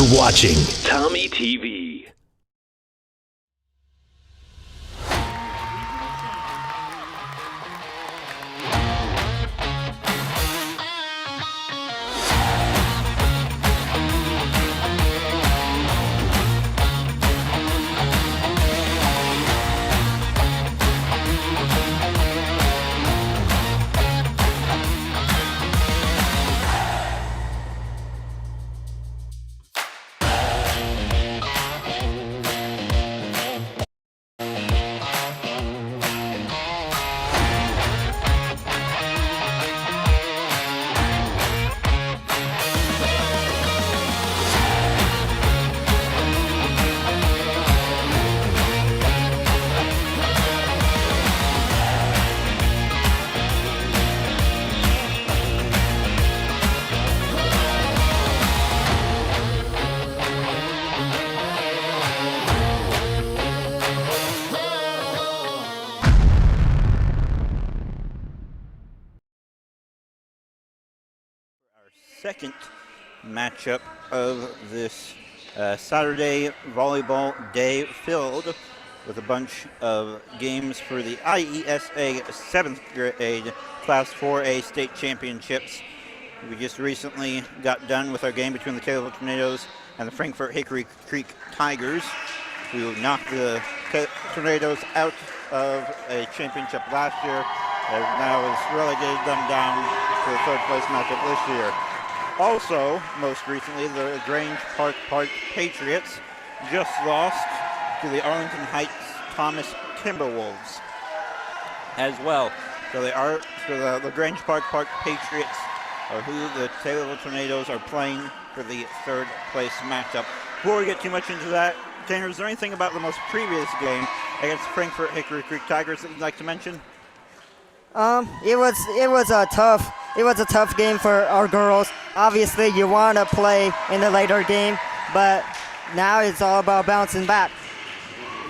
You're watching TommyTV. Second matchup of this Saturday volleyball day, filled with a bunch of games for the IESA 7th grade Class 4A state championships. We just recently got done with our game between the Taylorville Tornadoes and the Frankfort Hickory Creek Tigers, who knocked the Tornadoes out of a championship last year and now has relegated them down to the third place matchup this year. Also, most recently, the Grange Park Patriots just lost to the Arlington Heights Thomas Timberwolves as well. So the Grange Park Patriots are who the Taylorville Tornadoes are playing for the third place matchup. Before we get too much into that, Tanner, is there anything about the most previous game against Frankfort Hickory Creek Tigers that you'd like to mention? It was a tough game for our girls. Obviously, you want to play in the later game, but now it's all about bouncing back.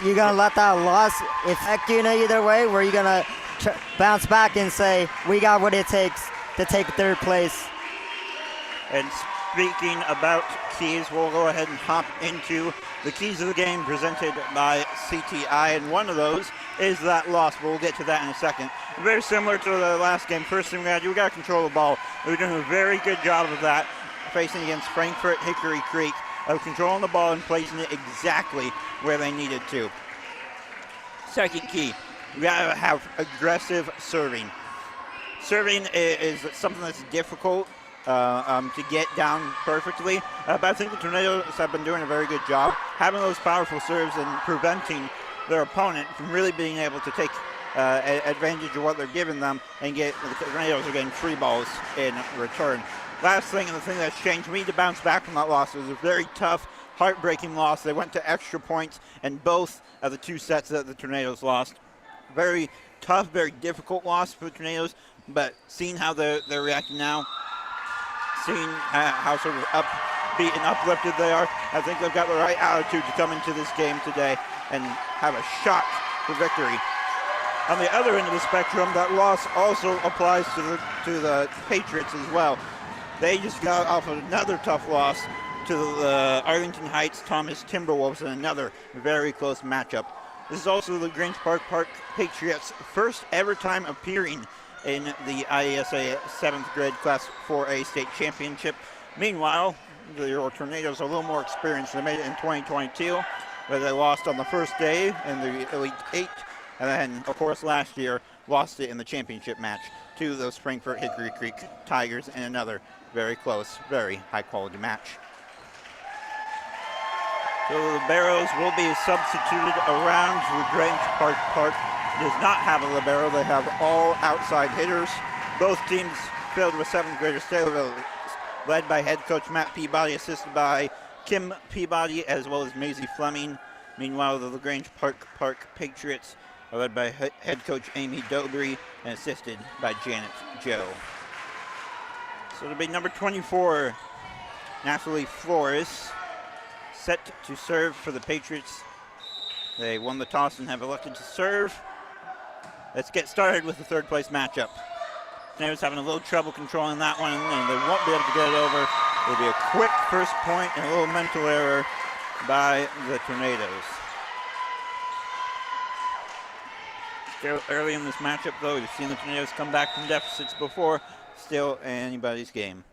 You're gonna let that loss affect you in either way, where you're gonna bounce back and say, we got what it takes to take third place. And speaking about keys, we'll go ahead and hop into the keys of the game presented by CTI, and one of those is that loss, but we'll get to that in a second. Very similar to the last game. First thing we got to control the ball. We're doing a very good job of that, facing against Frankfort Hickory Creek, of controlling the ball and placing it exactly where they needed to. Second key, we got to have aggressive serving. Serving is something that's difficult to get down perfectly, but I think the Tornadoes have been doing a very good job having those powerful serves and preventing their opponent from really being able to take advantage of what they're giving them, and the Tornadoes are getting free balls in return. Last thing, and the thing that's changed, we need to bounce back from that loss. It was a very tough, heartbreaking loss. They went to extra points in both of the two sets that the Tornadoes lost. Very tough, very difficult loss for the Tornadoes, but seeing how they're reacting now, seeing how sort of upbeat and uplifted they are, I think they've got the right attitude to come into this game today and have a shot for victory. On the other end of the spectrum, that loss also applies to the Patriots as well. They just got off another tough loss to the Arlington Heights Thomas Timberwolves in another very close matchup. This is also the Grange Park Patriots' first ever time appearing in the IESA 7th grade Class 4A state championship. Meanwhile, the Tornadoes are a little more experienced. They made it in 2022, where they lost on the first day in the Elite 8, and then, of course, last year lost it in the championship match to those Frankfort Hickory Creek Tigers in another very close, very high-quality match. So the Liberos will be substituted around. The Grange Park does not have a libero. They have all outside hitters. Both teams filled with 7th graders. Taylorville, led by head coach Matt Peabody, assisted by Kim Peabody as well as Maisie Fleming. Meanwhile, the LaGrange Park Patriots are led by head coach Amy Dobry and assisted by Janet Joe. So it'll be number 24, Natalie Flores, set to serve for the Patriots. They won the toss and have elected to serve. Let's get started with the third place matchup. Tornadoes having a little trouble controlling that one, and they won't be able to get it over It'll be a quick first point and a little mental error by the Tornadoes. Still early in this matchup, though. We've seen the Tornadoes come back from deficits before. Still anybody's game.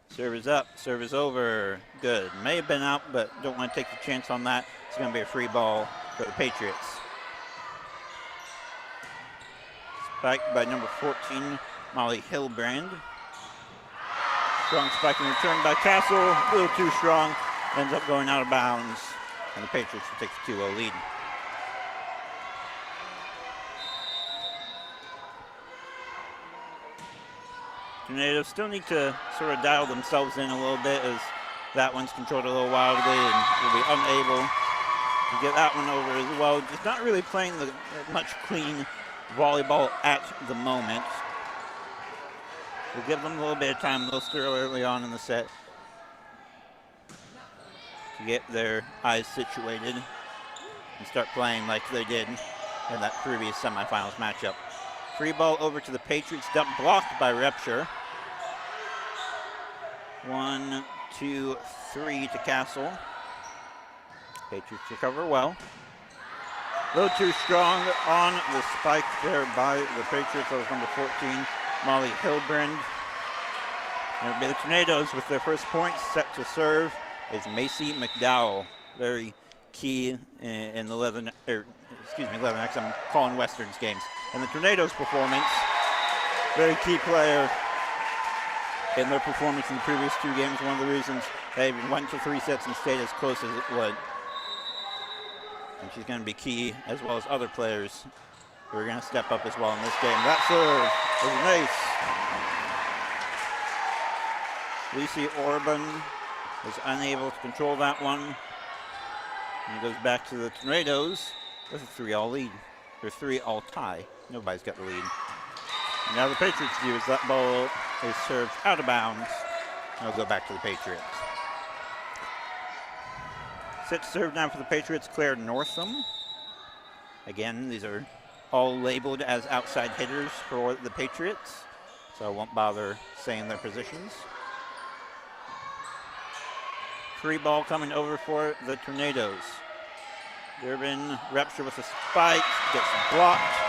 Serve is up, serve is over. Good. May have been out, but don't want to take the chance on that. It's going to be a free ball for the Patriots. Spiked by number 14, Molly Hillbrand. Strong spike in return by Castle. A little too strong. Ends up going out of bounds. And the Patriots will take the 2-0 lead. Tornadoes still need to sort of dial themselves in a little bit, as that one's controlled a little wildly and will be unable to get that one over as well. Just not really playing the much clean volleyball at the moment. We'll give them a little bit of time. They'll still early on in the set to get their eyes situated and start playing like they did in that previous semifinals matchup. Free ball over to the Patriots, dump blocked by Repture. 1, 2, 3 to Castle. Patriots recover well. A little too strong on the spike there by the Patriots. That was number 14, Molly Hillbrand. And it'll be the Tornadoes with their first point. Set to serve is Macy McDowell. Very key in the 11X. I'm calling Western's games. And the Tornadoes' performance, very key player in their performance in the previous two games. One of the reasons they went to 3 sets and stayed as close as it would. And she's going to be key, as well as other players who are going to step up as well in this game. That serve is nice. Lucy Orban is unable to control that one. And it goes back to the Tornadoes with a 3-all lead, or 3-all tie. Nobody's got the lead. And now the Patriots do is that ball is served out of bounds. And it'll go back to the Patriots. Set serve now for the Patriots, Claire Northam. Again, these are all labeled as outside hitters for the Patriots, so I won't bother saying their positions. Free ball coming over for the Tornadoes. Durbin Repture with a spike, gets blocked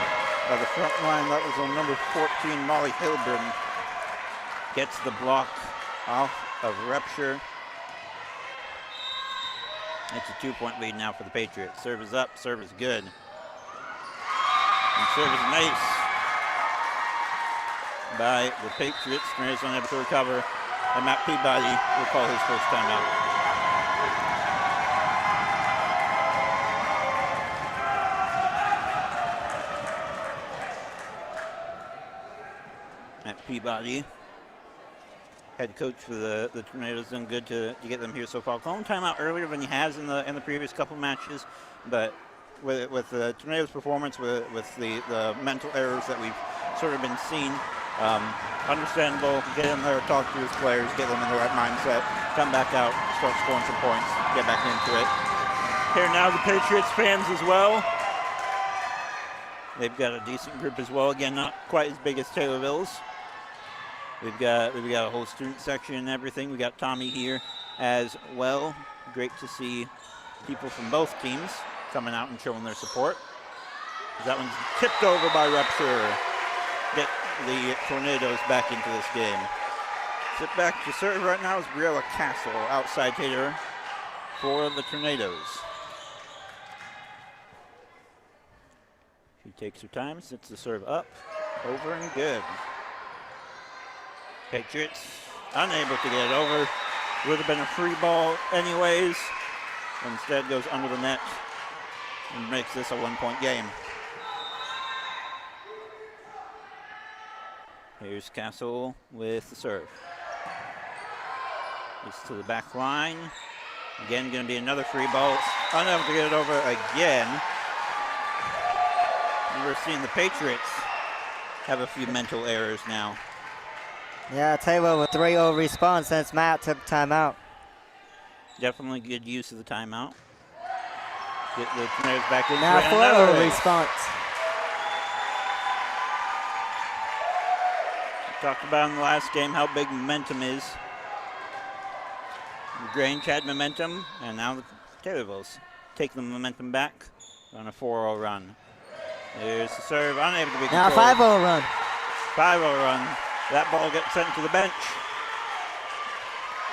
by the front line. That was on number 14, Molly Hilburn. Gets the block off of Repture. It's a 2-point lead now for the Patriots. Serve is up, serve is good. And serve is nice by the Patriots. Tornadoes unable to recover. And Matt Peabody will call his first timeout. Matt Peabody, head coach for the Tornadoes, done good to get them here so far. Calling timeout earlier than he has in the previous couple matches, but with the Tornadoes' performance, with the mental errors that we've sort of been seeing, understandable. Get in there, talk to his players, get them in the right mindset, come back out, start scoring some points, get back into it. Here now the Patriots fans as well. They've got a decent group as well. Again, not quite as big as Taylorville's. We've got a whole student section and everything. We got Tommy here as well. Great to see people from both teams coming out and showing their support. That one's tipped over by Repture. Get the Tornadoes back into this game. Sit back to serve right now is Briella Castle, outside hitter for the Tornadoes. She takes her time, sets the serve up, over and good. Patriots unable to get it over. Would have been a free ball anyways. Instead goes under the net and makes this a 1-point game. Here's Castle with the serve. It's to the back line. Again, going to be another free ball. Unable to get it over again. We're seeing the Patriots have a few mental errors now. Yeah, Taylor with 3-0 response since Matt took timeout. Definitely good use of the timeout. Get the Tornadoes back into now it. Now 4-0 response. Talked about in the last game how big momentum is Grange had momentum, and now the Taylorvilles take the momentum back on a 4-0 run. There's the serve, unable to be Now controlled. 5-0 run. 5-0 run. That ball gets sent to the bench.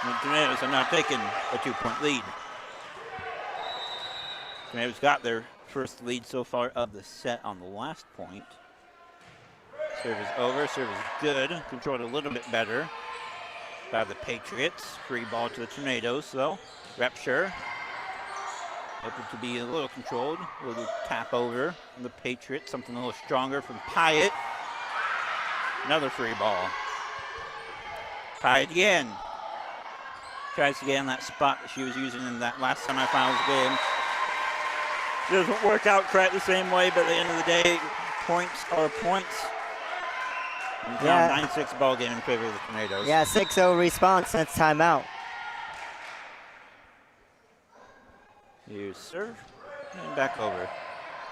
The Tornadoes are now taking a 2-point lead. Tornadoes got their first lead so far of the set on the last point. Serve is over, serve is good. Controlled a little bit better by the Patriots. Free ball to the Tornadoes, though. Repture. Able to be a little controlled. A little tap over from the Patriots. Something a little stronger from Pyatt. Another free ball. Pyatt again. Tries to get in that spot that she was using in that last semifinals game. Doesn't work out quite the same way, but at the end of the day, points are points. And now 9-6 ball game in favor of the Tornadoes. Yeah, 6-0 response since timeout. Here's serve and back over.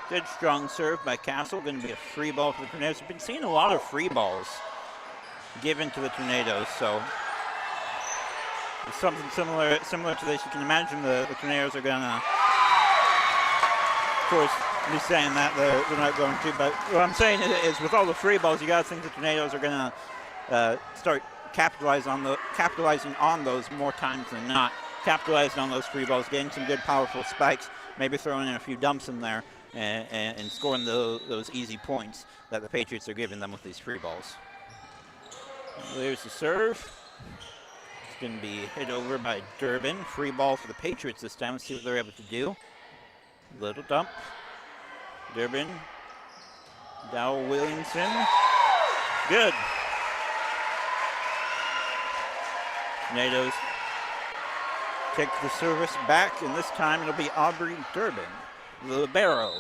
Good strong serve by Castle. Going to be a free ball for the Tornadoes. We've been seeing a lot of free balls given to the Tornadoes, so it's something similar to this. You can imagine the Tornadoes are going to, of course, me saying that they're not going to, but what I'm saying is with all the free balls, you got to think the Tornadoes are going to start capitalizing on those more times than not. Capitalizing on those free balls, getting some good powerful spikes, maybe throwing in a few dumps in there and scoring those easy points that the Patriots are giving them with these free balls. There's the serve. It's going to be hit over by Durbin. Free ball for the Patriots this time. Let's see what they're able to do. Little dump. Durbin. Dowell Williamson. Good. Tornadoes take the service back, and this time it'll be Aubrey Durbin, the libero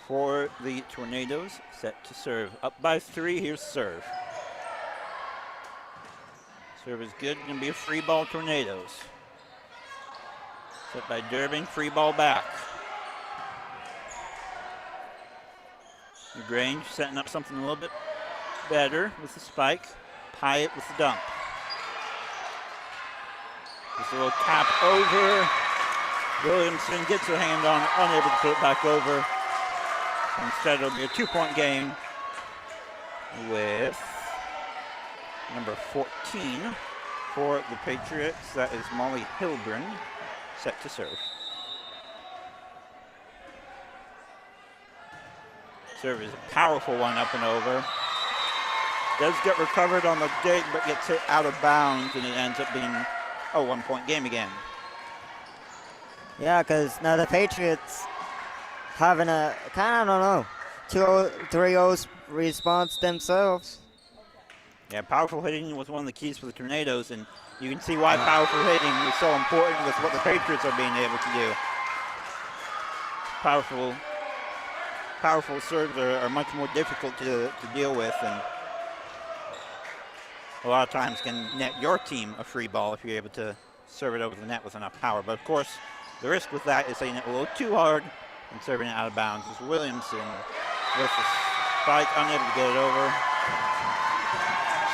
for the Tornadoes, set to serve. Up by 3, here's serve. Serve is good, gonna be a free ball Tornadoes. Set by Durbin, free ball back. Grange setting up something a little bit better with the spike. Pyatt with the dump. Just a little tap over. Williamson gets her hand on it, unable to put it back over. Instead, it'll be a 2-point game with number 14 for the Patriots. That is Molly Hilburn, set to serve. Serve is a powerful one up and over. Does get recovered on the dig, but gets hit out of bounds, and it ends up being a 1-point game again. Yeah, because now the Patriots having a kind of, I don't know, 2-0, 3-0 response themselves. Yeah, powerful hitting was one of the keys for the Tornadoes, and you can see why powerful hitting is so important with what the Patriots are being able to do. Powerful serves are much more difficult to deal with, and a lot of times can net your team a free ball if you're able to serve it over the net with enough power. But of course, the risk with that is hitting it a little too hard and serving it out of bounds. It's Williamson with the spike, unable to get it over.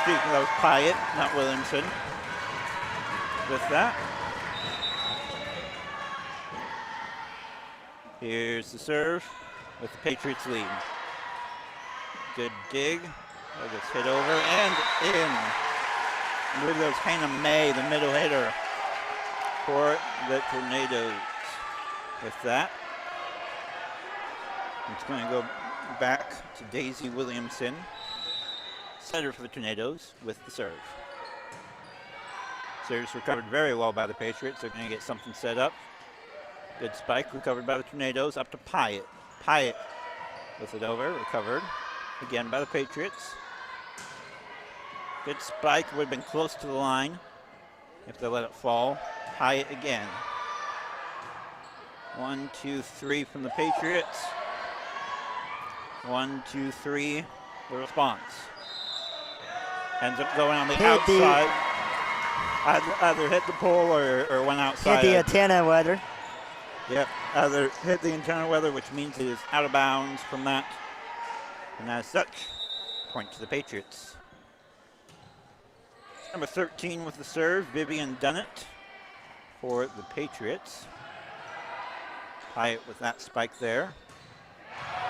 Speaking of Pyatt, not Williamson. With that, here's the serve with the Patriots lead. Good dig. That gets hit over and in. I believe that was Hannah May, the middle hitter for the Tornadoes. With that, it's going to go back to Daisy Williamson, setter for the Tornadoes, with the serve. Serve's recovered very well by the Patriots. They're going to get something set up. Good spike recovered by the Tornadoes, up to Pyatt. Pyatt with it over, recovered again by the Patriots. Good spike, would have been close to the line if they let it fall. Pyatt again. 1, 2, 3 from the Patriots. 1, 2, 3, the response. Ends up going on the outside. Either hit the pole or went outside. Hit the antenna weather. Yep, either hit the antenna weather, which means it is out of bounds from that. And as such, point to the Patriots. Number 13 with the serve, Vivian Dunnett. for the Patriots. Hyatt with that spike there.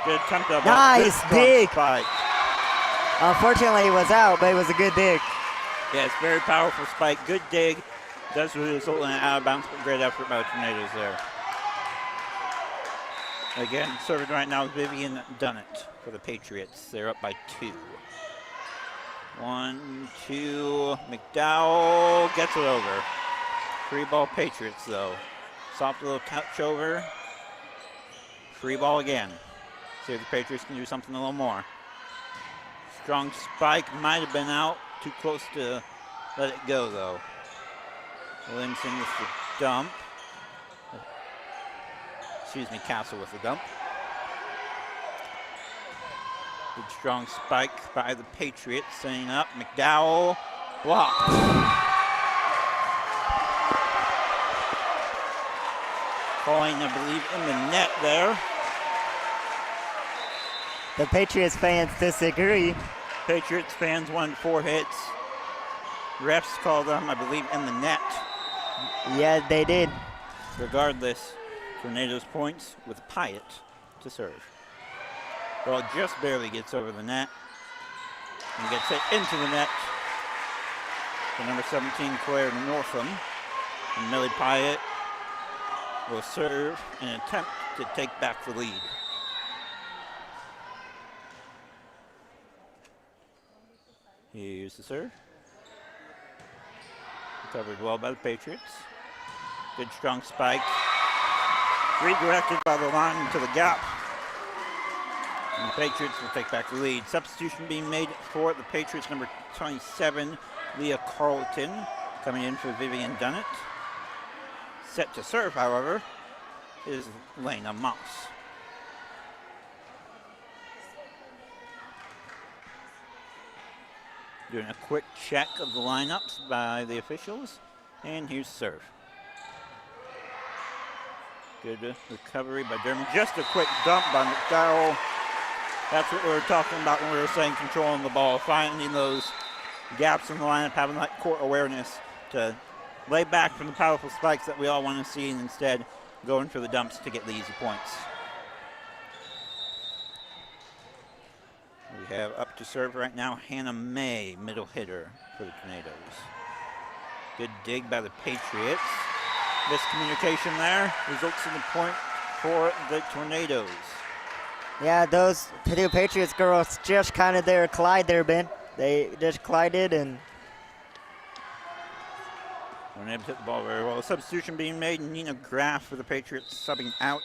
Good attempt of nice dig. Spike. Unfortunately, it was out, but it was a good dig. Yeah, it's very powerful spike. Good dig. Does result in an out of bounds, but great effort by the Tornadoes there. Again, serving right now is Vivian Dunnett for the Patriots. They're up by 2. 1, 2. McDowell gets it over. Free ball Patriots though. Soft little couch over. Free ball again. See if the Patriots can do something a little more. Strong spike, might have been out. Too close to let it go though. Williamson with the dump. Excuse me, Castle with the dump. Good strong spike by the Patriots, setting up. McDowell blocked. Falling, I believe, in the net there. The Patriots fans disagree. Patriots fans won 4 hits. Refs called them, I believe, in the net. Yeah, they did. Regardless, Tornadoes points with Pyatt to serve. Ball just barely gets over the net and gets it into the net. The number 17, Claire Northam. And Millie Pyatt will serve in an attempt to take back the lead. Here's the serve. Covered well by the Patriots. Good strong spike. Redirected by the line into the gap. And the Patriots will take back the lead. Substitution being made for the Patriots, number 27, Leah Carlton, coming in for Vivian Dunnett. Set to serve, however, is Lena Moss. Doing a quick check of the lineups by the officials. And here's serve. Good recovery by Durham. Just a quick dump by McDowell. That's what we were talking about when we were saying controlling the ball, finding those gaps in the lineup, having that court awareness to lay back from the powerful spikes that we all want to see, and instead going for the dumps to get the easy points. We have up to serve right now Hannah May, middle hitter for the Tornadoes. Good dig by the Patriots. Miscommunication there results in the point for the Tornadoes. Yeah, those Purdue Patriots girls just kind of there, collide there, Ben. They just collided and we're able to hit the ball very well. Substitution being made. Nina Graff for the Patriots subbing out.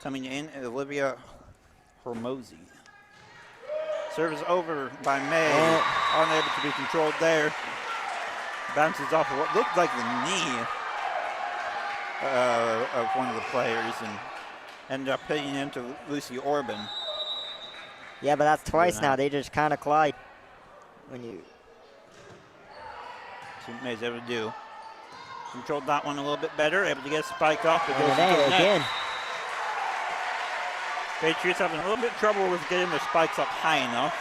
Coming in, Olivia Hormozy. Serve is over by May. Unable to be controlled there. Bounces off of what looked like the knee of one of the players and ended up hitting into Lucy Orban. yeah, but that's twice now. They just kind of collide when you. See what May's able to do. Controlled that one a little bit better. Able to get a spike off. It goes And into the net. again. Patriots having a little bit of trouble with getting their spikes up high enough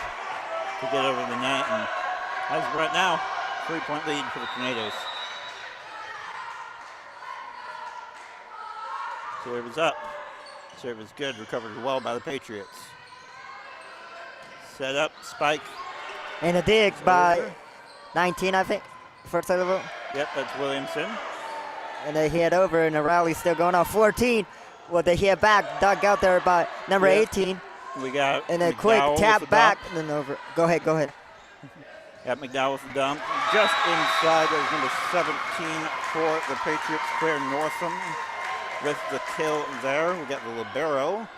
to get over the net. And as of right now, 3-point lead for the Tornadoes. Serve is up. Serve is good. Recovered well by the Patriots. Set up, spike. And a dig by 19, I think. First level. Yep, that's Williamson. And they hit over, and the rally's still going on. 14. Well, they hit back, dug out there by number 18. We got and a McDowell quick tap with the back, dump. and then over. Go ahead, go ahead. Got McDowell with the dump. Just inside, that was number 17 for the Patriots, Claire Northam with the kill there. We got the libero.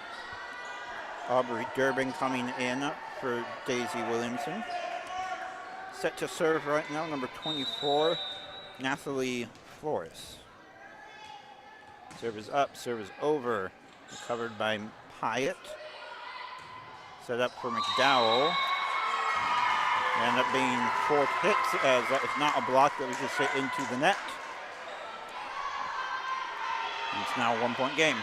Aubrey Durbin coming in for Daisy Williamson. Set to serve right now, number 24, Nathalie Flores. Serve is up, serve is over. Recovered by Pyatt. Set up for McDowell. End up being 4 hits as that was not a block, that was just hit into the net. And it's now a 1-point game.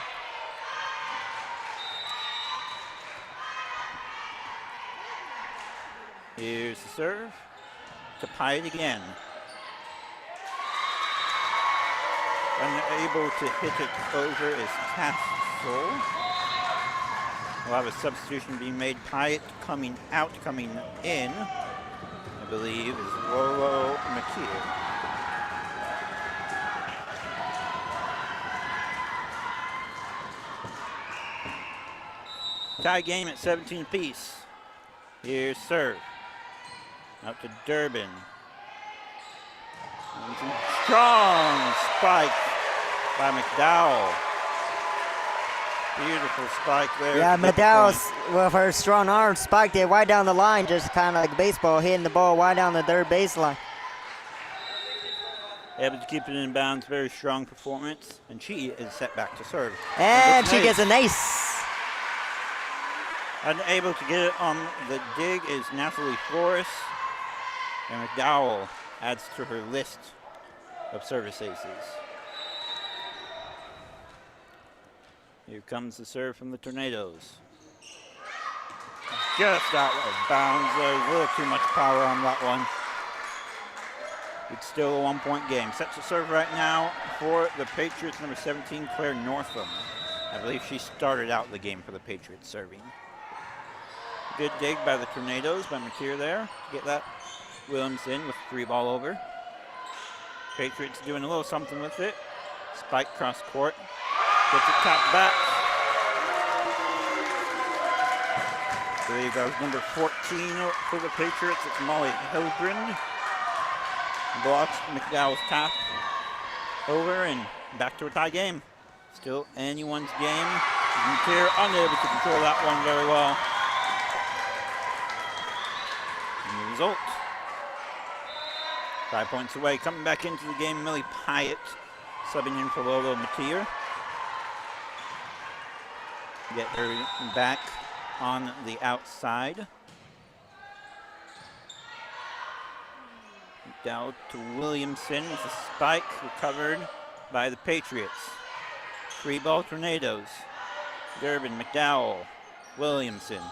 Here's the serve to Pyatt again. Unable to hit it over is Castle. We'll have a substitution being made. Pyatt coming out, coming in, I believe, is Rolo McKeer. Tie game at 17 apiece. Here's serve. Out to Durbin. Strong spike by McDowell. Beautiful spike there. Yeah, McDowell with her strong arm spiked it right down the line, just kind of like baseball, hitting the ball right down the third baseline. Able to keep it in bounds. Very strong performance. And she is set back to serve. And she gets an ace. Unable to get it on the dig is Natalie Flores. And McDowell adds to her list of service aces. Here comes the serve from the Tornadoes. Just out of bounds. There's a little too much power on that one. It's still a 1-point game. Set to serve right now for the Patriots, number 17, Claire Northam. I believe she started out the game for the Patriots serving. Good dig by the Tornadoes, by McKeer there. Get that. Williamson with 3-ball over. Patriots doing a little something with it. Spike cross court. Gets it tapped back. I believe that was number 14 for the Patriots. It's Molly Hildren. Blocks McDowell's tap over and back to a tie game. Still anyone's game. McKeer unable to control that one very well. And the result, 5 points away. Coming back into the game, Millie Pyatt subbing in for Lolo McKeer. Get her back on the outside. Down to Williamson with a spike, recovered by the Patriots. 3-ball Tornadoes. Durbin, McDowell, Williamson.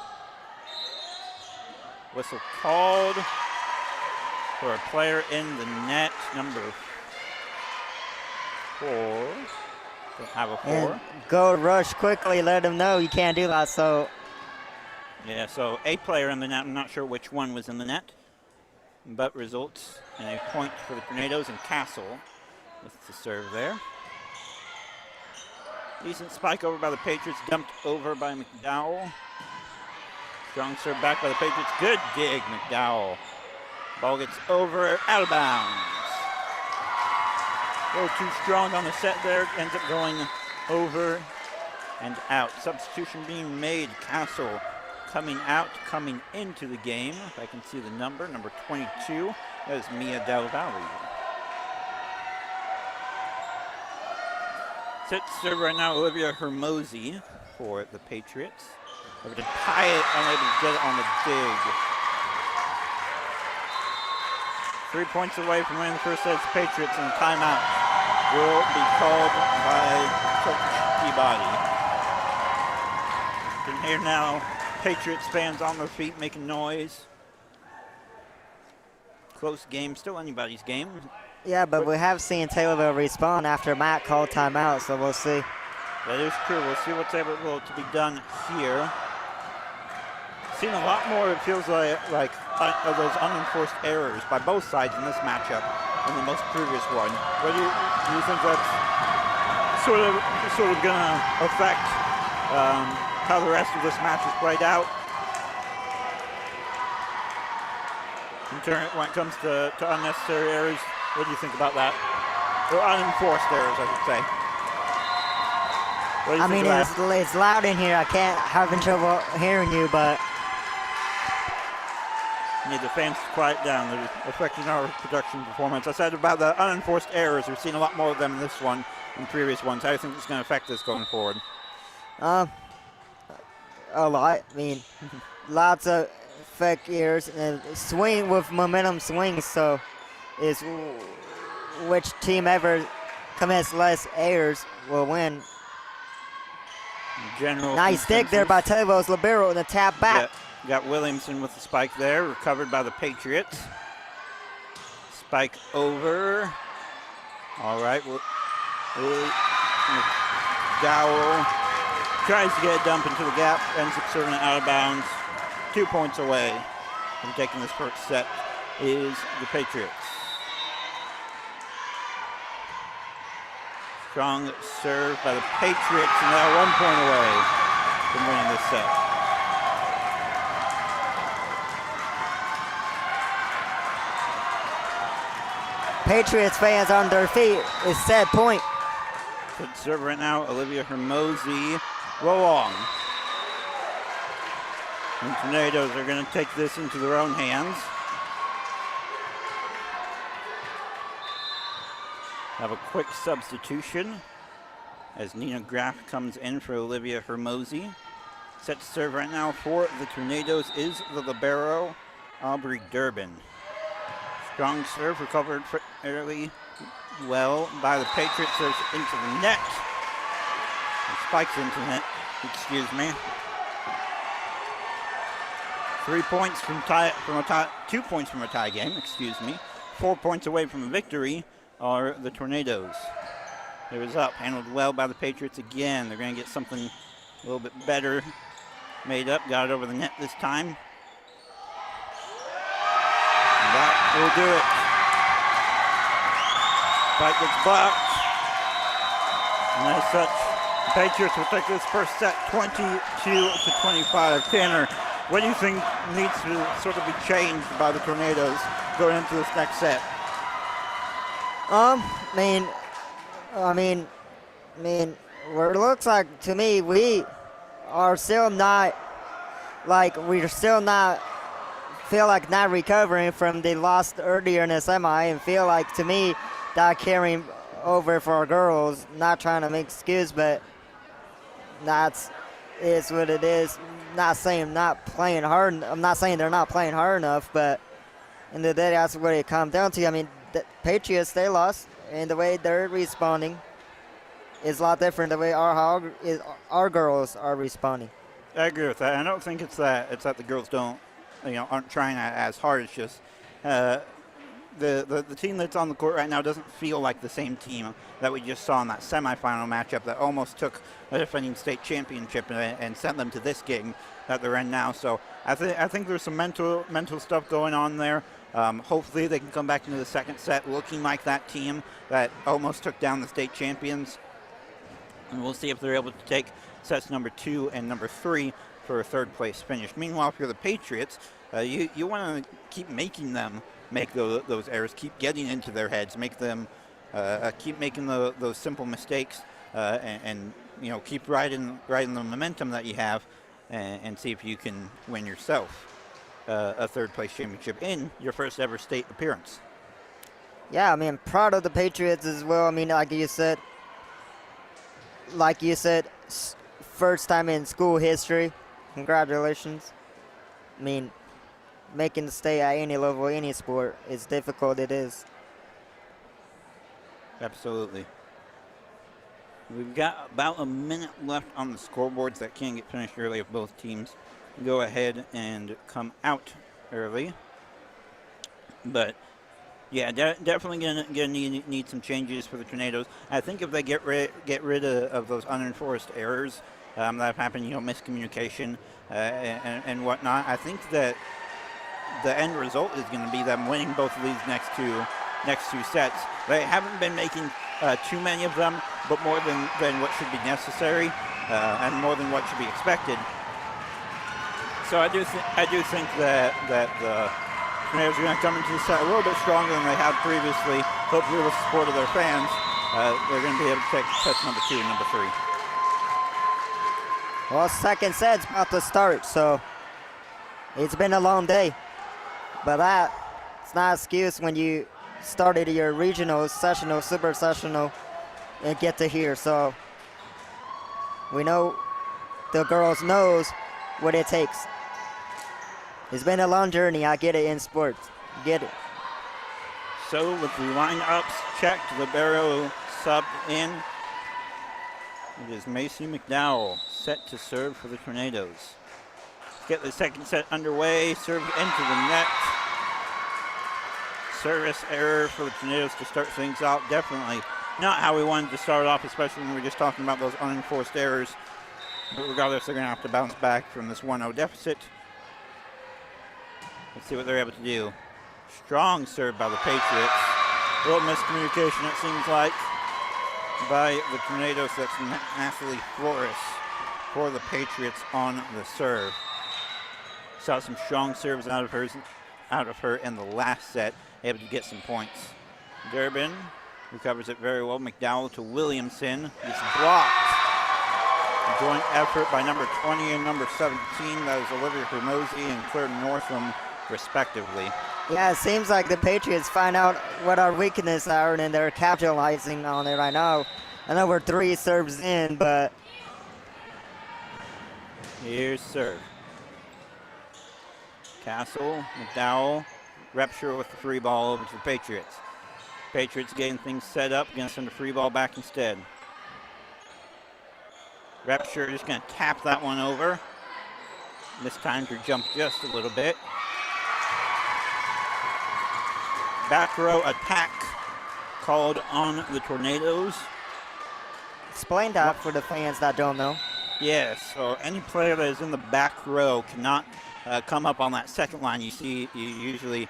Whistle called for a player in the net, number 4. Don't have a 4. And go rush quickly, let them know you can't do that. So yeah, so a player in the net. I'm not sure which one was in the net, but results in a point for the Tornadoes, and Castle with the serve there. Decent spike over by the Patriots, dumped over by McDowell. Strong serve back by the Patriots. Good dig, McDowell. Ball gets over, out of bounds. A little too strong on the set there. Ends up going over and out. Substitution being made. Castle coming out, coming into the game. If I can see the number 22. That is Mia Del Valle. Set serve right now, Olivia Hermosi for the Patriots. Over to Pyatt, unable to get it on the dig. 3 points away from winning the first set. The Patriots, and the timeout will be called by Coach Peabody. You can hear now Patriots fans on their feet making noise. Close game, still anybody's game. yeah, but we have seen Taylorville respond after Matt called timeout, so we'll see. That is true. We'll see what's able to be done here. Seen a lot more, it feels like of those unenforced errors by both sides in this matchup than the most previous one. What do you think that's sort of going to affect how the rest of this match is played out? When it comes to unnecessary errors, what do you think about that? Or unenforced errors, I should say. What do you think of that? It's loud in here. I can't having trouble hearing you, but Need the fans to quiet down. They're affecting our production performance. I said about the unenforced errors. We've seen a lot more of them in this one than previous ones. How do you think it's going to affect this going forward? a lot. I mean, lots of fake errors and swing with momentum swings. So, is which team ever commits less errors will win. General nice stick there by Taylorville's libero and the tap back. Yeah. Got Williamson with the spike there, recovered by the McDowell tries to get a dump into the gap, ends up serving it out of bounds. 2 points away from taking this first set is the Patriots. Strong serve by the Patriots, and now 1 point away from winning this set. Patriots fans on their feet. It's set point. Good serve right now, Olivia Hermosi. Long. And Tornadoes are going to take this into their own hands. Have a quick substitution as Nina Graff comes in for Olivia Hermosi. Set to serve right now for the Tornadoes is the libero, Aubrey Durbin. Strong serve, recovered fairly well by the Patriots. Serves into the net. And spikes into the net, excuse me. 3 points from a tie, 2 points from a tie game, excuse me. 4 points away from a victory are the Tornadoes. It was up, handled well by the Patriots again. They're going to get something a little bit better made up. Got it over the net this time. And that will do it. Fight gets blocked. And as such, the Patriots will take this first set 22-25. Tanner, what do you think needs to sort of be changed by the Tornadoes going into this next set? I mean, what it looks like to me, we are still not, feel like not recovering from the loss earlier in the semi, and feel like, to me, that carrying over for our girls. Not trying to make excuse, but that's is what it is. Not saying not playing hard. I'm not saying they're not playing hard enough, but in the day, that's what it comes down to. I mean, the Patriots, they lost, and the way they're responding is a lot different the way our girls are responding. I agree with that. I don't think it's that the girls aren't trying as hard. It's just the team that's on the court right now doesn't feel like the same team that we just saw in that semifinal matchup that almost took a defending state championship and sent them to this game that they're in now. So I think there's some mental stuff going on there. Hopefully they can come back into the second set looking like that team that almost took down the state champions. And we'll see if they're able to take sets number 2 and number 3 for a third place finish. Meanwhile, if you're the Patriots, you want to keep making them make those errors, keep getting into their heads, make them keep making those simple mistakes, and keep riding the momentum that you have, and see if you can win yourself a third place championship in your first ever state appearance. Yeah, I mean, proud of the Patriots as well. I mean, like you said, first time in school history. Congratulations. I mean, making the state at any level, any sport, is difficult. It is. Absolutely. We've got about a minute left on the scoreboards that can get finished early if both teams go ahead and come out early. But yeah, definitely gonna need some changes for the Tornadoes. I think if they get rid of those unenforced errors that have happened, miscommunication and whatnot, I think that the end result is going to be them winning both of these next two sets. They haven't been making too many of them, but more than what should be necessary and more than what should be expected. So I do think that the Tornadoes are going to come into the set a little bit stronger than they have previously. Hopefully with the support of their fans, they're going to be able to take sets number 2 and number 3. Well, second set's about to start, so it's been a long day. But it's not an excuse when you started your regional, sessional, super sessional, and get to here. So we know the girls knows what it takes. It's been a long journey. I get it in sports. Get it. So with the lineups checked, libero subbed in. It is Macy McDowell set to serve for the Tornadoes. Get the second set underway. Served into the net. Service error for the Tornadoes to start things out. Definitely not how we wanted to start off, especially when we were just talking about those unenforced errors. But regardless, they're going to have to bounce back from this 1-0 deficit. Let's see what they're able to do. Strong serve by the Patriots. A little miscommunication, it seems like, by the Tornadoes. That's Natalie Flores for the Patriots on the serve. Saw some strong serves out of her in the last set, able to get some points. Durbin recovers it very well. McDowell to Williamson. It's blocked. A joint effort by number 20 and number 17. That is Olivia Hermosi and Claire Northam, respectively. Yeah, it seems like the Patriots find out what our weaknesses are, and they're capitalizing on it right now. I know we're 3 serves in, but... Here's serve. Castle, McDowell, Repsher with the free ball over to the Patriots. Patriots getting things set up, going to send a free ball back instead. Repsher just going to tap that one over. This time to jump just a little bit. Back row attack called on the Tornadoes. Explain that for the fans that don't know. Yes, so any player that is in the back row cannot come up on that second line. You usually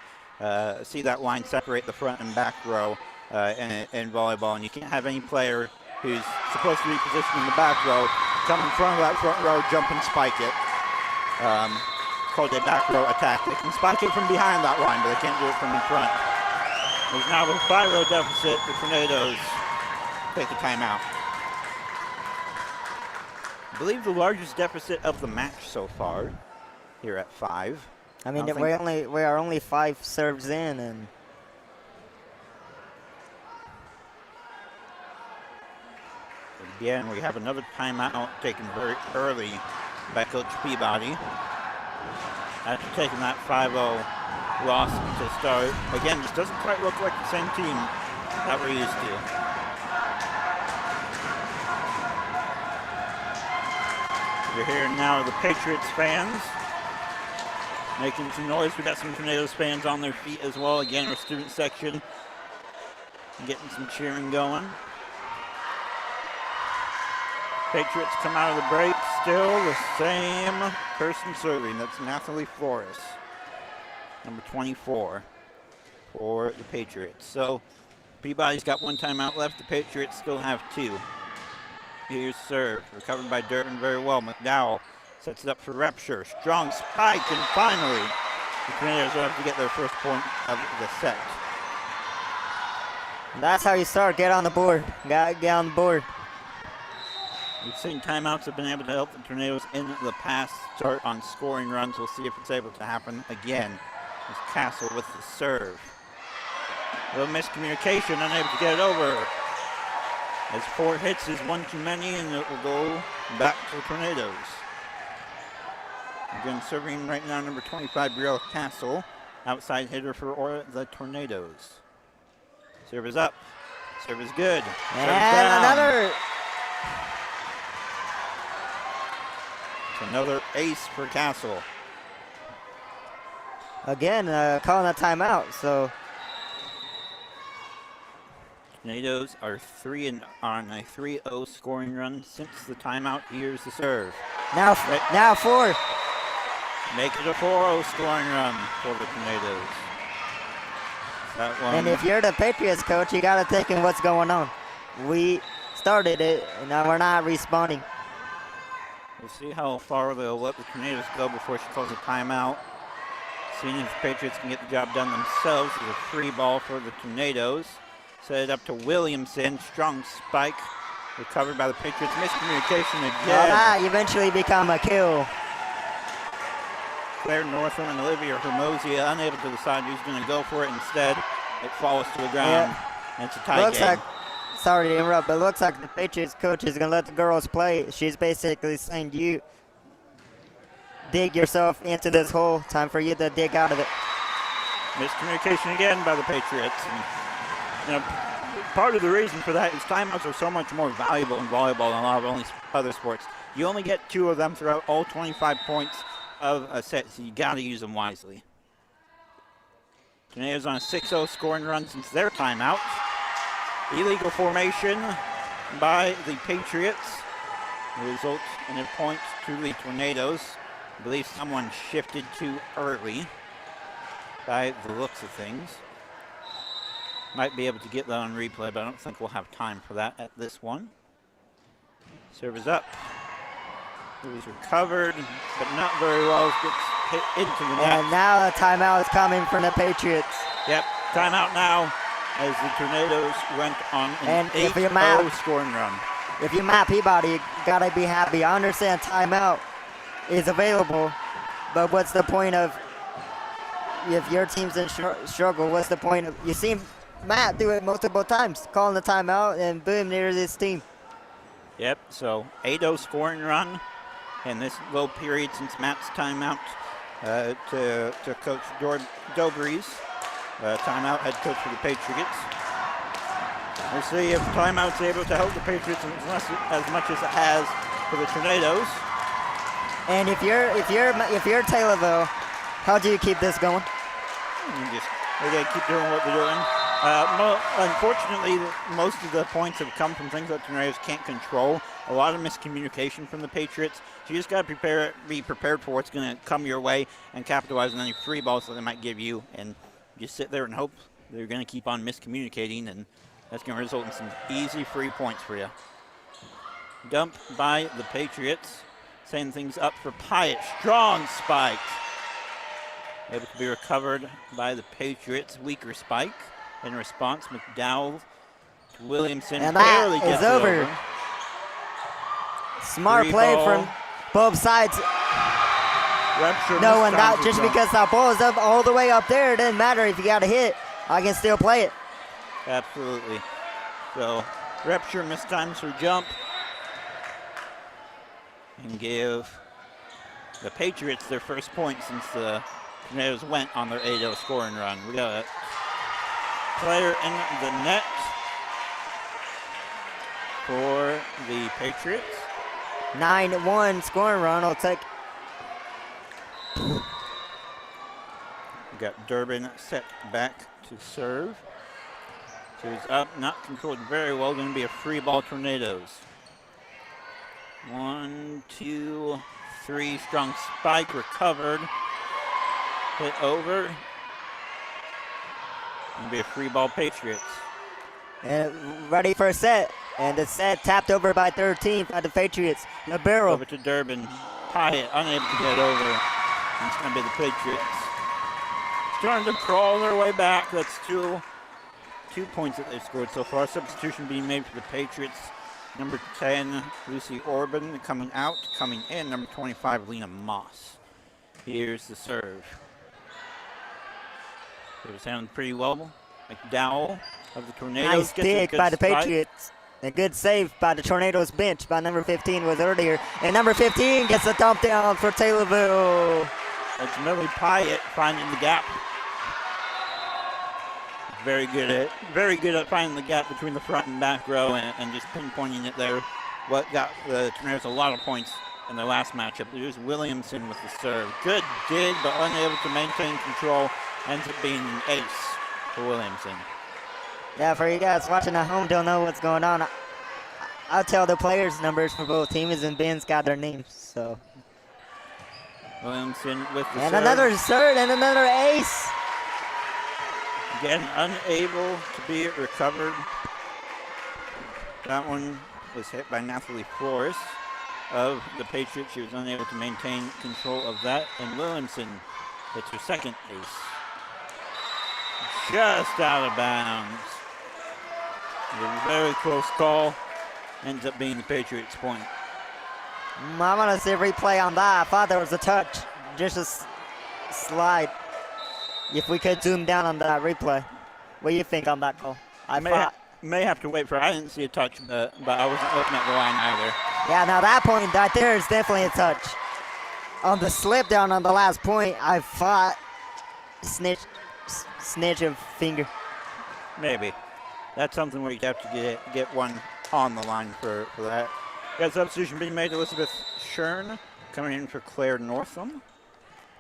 see that line separate the front and back row in volleyball, and you can't have any player who's supposed to be positioned in the back row come in front of that front row, jump and spike it. Called a back row attack. They can spike it from behind that line, but they can't do it from in front. There's now a 5-row deficit. The Tornadoes take the timeout. I believe the largest deficit of the match so far here at 5. I mean, we are only 5 serves in, and again we have another timeout taken very early by Coach Peabody after taking that 5-0 loss to start. Again, just doesn't quite look like the same team that we're used to. You're hearing now the Patriots fans making some noise. We got some Tornadoes fans on their feet as well. Again, our student section getting some cheering going. Patriots come out of the break, still the same person serving. That's Natalie Flores, number 24 for the Patriots. So Peabody's got 1 timeout left. The Patriots still have 2. Here's serve, recovered by Durbin very well. McDowell sets it up for Repsher. Strong spike, and finally the Tornadoes will have to get their first point of the set. that's how you start. Get on the board. Get on the board. We've seen timeouts have been able to help the Tornadoes in the past start on scoring runs. We'll see if it's able to happen again. It's Castle with the serve. A little miscommunication, unable to get it over. As 4 hits is 1 too many, and it will go back to the Tornadoes. Again, serving right now, number 25, Brielle Castle. Outside hitter for the Tornadoes. Serve is up. Serve is good. And another. Another ace for Castle. Again, calling a timeout, so. Tornadoes are on a 3-0 scoring run since the timeout. Here's the serve. Now 4. Make it a 4-0 scoring run for the Tornadoes. That one. And if you're the Patriots coach, you got to take in what's going on. We started it, and now we're not responding. We'll see how far they'll let the Tornadoes go before she calls a timeout. Seeing if the Patriots can get the job done themselves. It's a free ball for the Tornadoes. Set it up to Williamson. Strong spike. Recovered by the Patriots. Miscommunication again. Well, that eventually become a kill. Claire Northam and Olivia Hermosia unable to decide who's going to go for it. Instead, it falls to the ground. And it's a tie game. Sorry to interrupt, but it looks like the Patriots coach is going to let the girls play. She's basically saying, you dig yourself into this hole. Time for you to dig out of it. Miscommunication again by the Patriots. And, part of the reason for that is timeouts are so much more valuable in volleyball than a lot of other sports. You only get 2 of them throughout all 25 points of a set, so you got to use them wisely. Tornadoes on a 6-0 scoring run since their timeout. Illegal formation by the Patriots results in a point to the Tornadoes. I believe someone shifted too early by the looks of things. Might be able to get that on replay, but I don't think we'll have time for that at this one. Serve is up. It was recovered, but not very well. Gets hit into the net. And now a timeout is coming from the Patriots. Yep, timeout now as the Tornadoes went on an 8-0 scoring run. If you're Matt Peabody, you gotta be happy. I understand timeout is available, but what's the point of, if your team's in struggle, what's the point of, you seen Matt do it multiple times, calling the timeout, and boom, there's his team. Yep, so 8-0 scoring run in this low period since Matt's timeout to Coach Dobries, timeout head coach for the Patriots. We'll see if timeout's able to help the Patriots as much as it has for the Tornadoes. And if you're Taylorville, how do you keep this going? They gotta keep doing what they're doing. Unfortunately, most of the points have come from things that Tornadoes can't control. A lot of miscommunication from the Patriots. So you just got to be prepared for what's going to come your way and capitalize on any free balls that they might give you. And just sit there and hope they're going to keep on miscommunicating, and that's going to result in some easy free points for you. Dump by the Patriots. Setting things up for Pyatt. Strong spike. Able to be recovered by the Patriots. Weaker spike. In response, McDowell to Williamson. And barely that gets is over. Smart Free play ball. from both sides. Rupture No, and that mistiming just jump. because that ball is up all the way up there, it doesn't matter if you got a hit. I can still play it. Absolutely. So, Rupture mistimes her jump. And give the Patriots their first point since the Tornadoes went on their 8-0 scoring run. We got a player in the net for the Patriots. 9-1 scoring run. I'll take. We got Durbin set back to serve. So he's up, not controlled very well. Going to be a free ball Tornadoes. 1, 2, 3. Strong spike recovered. Hit over. Going to be a free ball Patriots. And ready for a set. And the set tapped over by 13 by the Patriots. The barrel. Over to Durbin. Pyatt unable to get over. And it's going to be the Patriots. Starting to crawl their way back. That's two points that they've scored so far. Substitution being made for the Patriots. Number 10, Lucy Orban coming out. Coming in, number 25, Lena Moss. Here's the serve. It was sounding pretty well. McDowell of the Tornadoes Nice gets a dig good by the spike. Patriots. A good save by the Tornadoes bench by number 15 was earlier. And number 15 gets a dump down for Taylorville. It's Millie Pyatt finding the gap. Very good at finding the gap between the front and back row and just pinpointing it there. What got the Tornadoes a lot of points in their last matchup. There's Williamson with the serve. Good dig, but unable to maintain control. Ends up being an ace for Williamson. Yeah, for you guys watching at home, don't know what's going on. I'll tell the players' numbers for both teams, and Ben's got their names. So. Williamson with the And serve. another serve and another ace. Again, unable to be recovered. That one was hit by Natalie Flores of the Patriots. She was unable to maintain control of that. And Williamson hits her second ace. Just out of bounds. A very close call. Ends up being the Patriots' point. I want to see a replay on that. I thought there was a touch. Just a slide. If we could zoom down on that replay. What do you think on that call? I may have to wait for. I didn't see a touch, but I wasn't looking at the line either. Yeah, now that point right there is definitely a touch. On the slip down on the last point, I thought snitch of finger. Maybe. That's something where you'd have to get one on the line for that. Got substitution being made. Elizabeth Shern coming in for Claire Northam.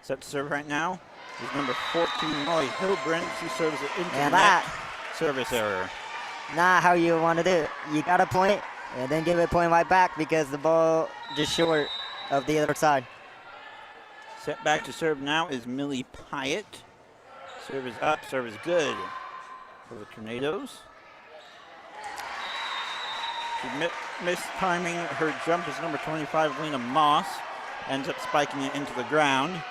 Set to serve right now is number 14, Molly Hilbrand. She serves it into the net. Service error. not how you want to do it. You got to point and then give it a point right back because the ball just short of the other side. Set back to serve now is Millie Pyatt. Serve is up, serve is good for the Tornadoes. She missed timing her jump as number 25, Lena Moss, ends up spiking it into the ground.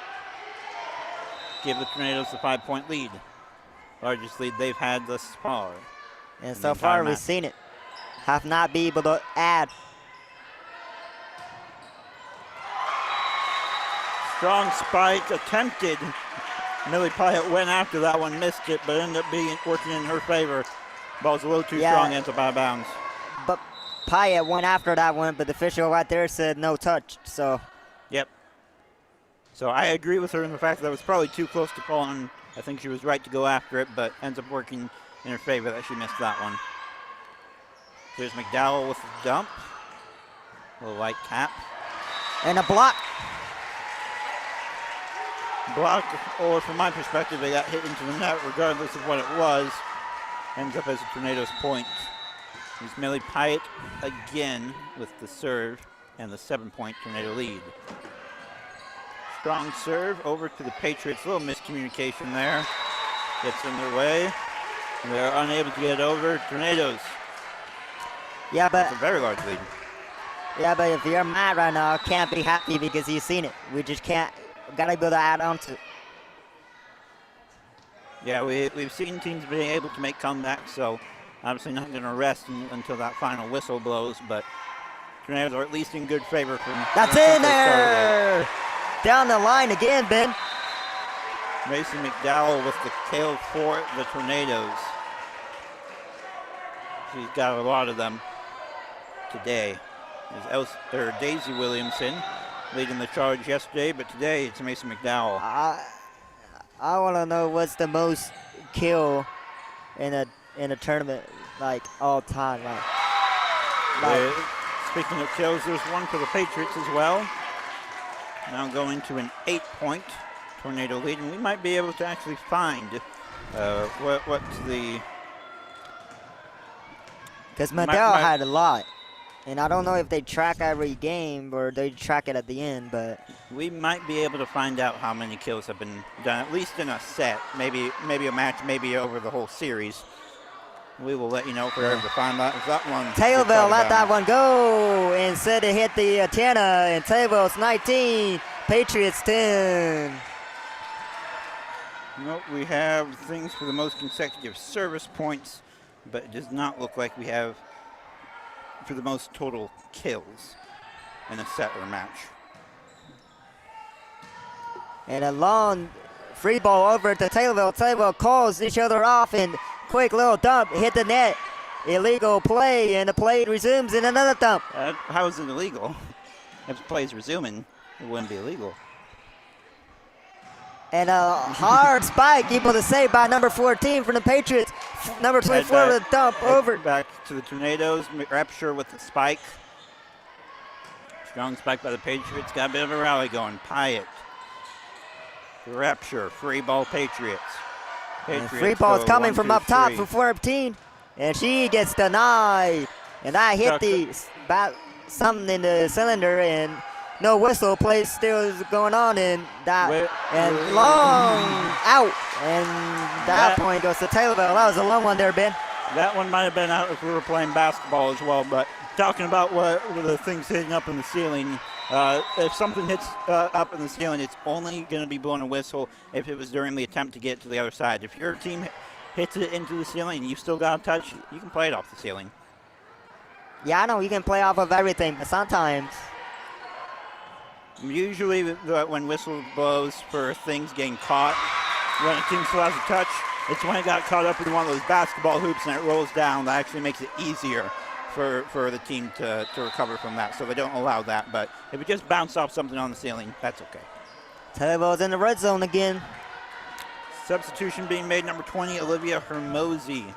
Give the Tornadoes the 5-point lead. Largest lead they've had thus far. And so far we've seen it. Have not been able to add. Strong spike attempted. Millie Pyatt went after that one, missed it, but ended up working in her favor. Ball's a little too strong, ends up out of bounds. But Pyatt went after that one, but the official right there said no touch, so. Yep. So I agree with her in the fact that it was probably too close to call, and I think she was right to go after it, but ends up working in her favor that she missed that one. Here's McDowell with the dump. A little light tap. And a block. Block, or from my perspective, they got hit into the net regardless of what it was. Ends up as a Tornadoes point. Here's Millie Pyatt again with the serve and the 7-point Tornado lead. Strong serve over to the Patriots. A little miscommunication there. Gets in their way. And they're unable to get over. Tornadoes. Yeah, but that's a very large lead. Yeah, but if you're mad right now, can't be happy because you've seen it. We just can't. Gotta be able to add on to it. Yeah, we've seen teams being able to make comebacks, so obviously not going to rest until that final whistle blows, but Tornadoes are at least in good favor from. That's in there! Down the line again, Ben. Mason McDowell with the kill for the Tornadoes. She's got a lot of them today. There's Daisy Williamson leading the charge yesterday, but today it's Mason McDowell. I want to know what's the most kill in a tournament, like all time. Speaking of kills, there's one for the Patriots as well. Now going to an 8-point Tornado lead, and we might be able to actually find what's the. Because McDowell had a lot. And I don't know if they track every game or they track it at the end, but we might be able to find out how many kills have been done, at least in a set, maybe a match, maybe over the whole series. We will let you know if we're able to find that. If that one Taylorville let that one go and said it hit the antenna, and Taylorville's 19, Patriots 10. Nope, we have things for the most consecutive service points, but it does not look like we have for the most total kills in a set or a match. And a long free ball over to Taylorville. Taylorville calls each other off and quick little dump, hit the net. Illegal play, and the play resumes in another dump. How is it illegal? If the play is resuming, it wouldn't be illegal. And a hard spike, able to save by number 14 from the Patriots. Number 24 with a dump over. Back to the Tornadoes. Rapture with the spike. Strong spike by the Patriots. Got a bit of a rally going. Pyatt. Rapture. Free ball Patriots. Free ball is coming from up top for 14. And she gets denied. And that hit something in the cylinder, and no whistle. Play still is going on, and long out, and that point goes to Taylorville. That was a long one there, Ben. That one might have been out if we were playing basketball as well, but talking about what the things hitting up in the ceiling, if something hits up in the ceiling, it's only going to be blowing a whistle if it was during the attempt to get to the other side. If your team hits it into the ceiling and you still got a touch, you can play it off the ceiling. Yeah, I know you can play off of everything, but sometimes. Usually when whistle blows for things getting caught, when a team still has a touch, it's when it got caught up in one of those basketball hoops and it rolls down. That actually makes it easier for the team to recover from that. So they don't allow that. But if it just bounced off something on the ceiling, that's okay. Taylorville's in the red zone again. Substitution being made, number 20, Olivia Hermosi.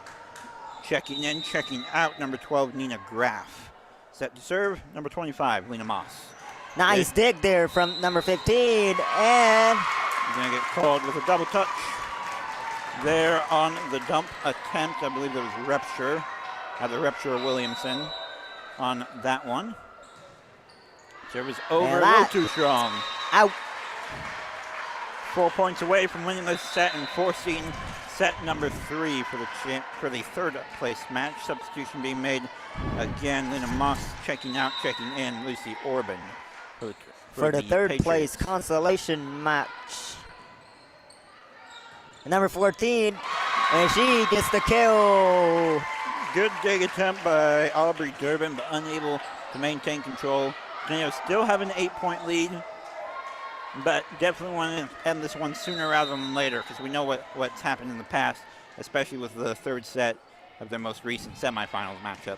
Checking in, checking out, number 12, Nina Graff. Set to serve, number 25, Lena Moss. Nice dig there from number 15, and he's going to get called with a double touch there on the dump attempt. I believe there was rupture. Have the rupture of Williamson on that one. Serve is over, a little too strong. Out. 4 points away from winning this set and forcing set number 3 for the third place match. Substitution being made again. Lena Moss checking out, checking in. Lucy Orban for the third Patriots. place consolation match. Number 14, and she gets the kill. Good dig attempt by Aubrey Durbin, but unable to maintain control. Tornadoes still have an 8-point lead, but definitely want to end this one sooner rather than later because we know what's happened in the past, especially with the third set of their most recent semifinals matchup.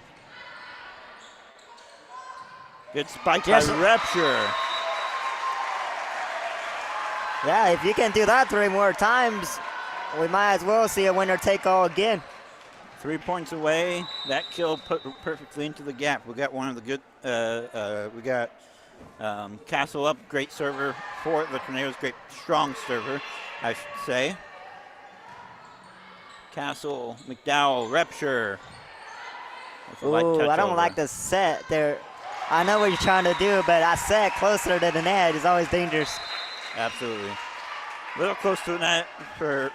Good spike by Rupture. Yeah, if you can do that 3 more times, we might as well see a winner take all again. 3 points away. That kill put perfectly into the gap. We got one of the good, we got Castle up, great server for the Tornadoes, great strong server, I should say. Castle, McDowell, Rupture. Ooh, I don't like the set there. I know what you're trying to do, but that set closer to the net is always dangerous. Absolutely. A little close to the net a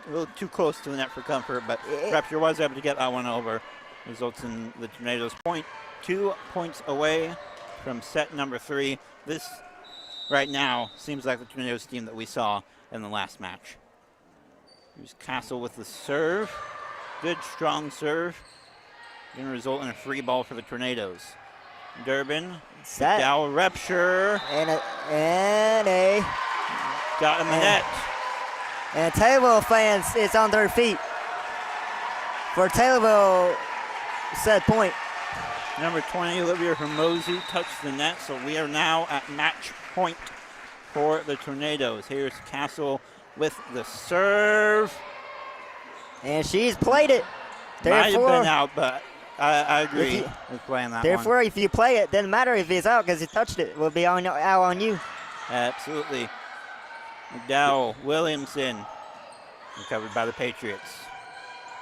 little too close to the net for comfort, but Rupture was able to get that one over. Results in the Tornadoes 2 points away from set number 3. This right now seems like the Tornadoes team that we saw in the last match. Here's Castle with the serve. Good strong serve. Going to result in a free ball for the Tornadoes. Durbin, Set. McDowell, Rupture. And a Got in the net. And Taylorville fans is on their feet. For Taylorville, set point. Number 20, Olivia Hermosi touched the net, so we are now at match point for the Tornadoes. Here's Castle with the serve. And she's played it. Might have been out, but I agree with playing that Therefore, if you play it, doesn't matter if it's out because you touched it. It will be out on you. Absolutely. McDowell, Williamson, recovered by the Patriots.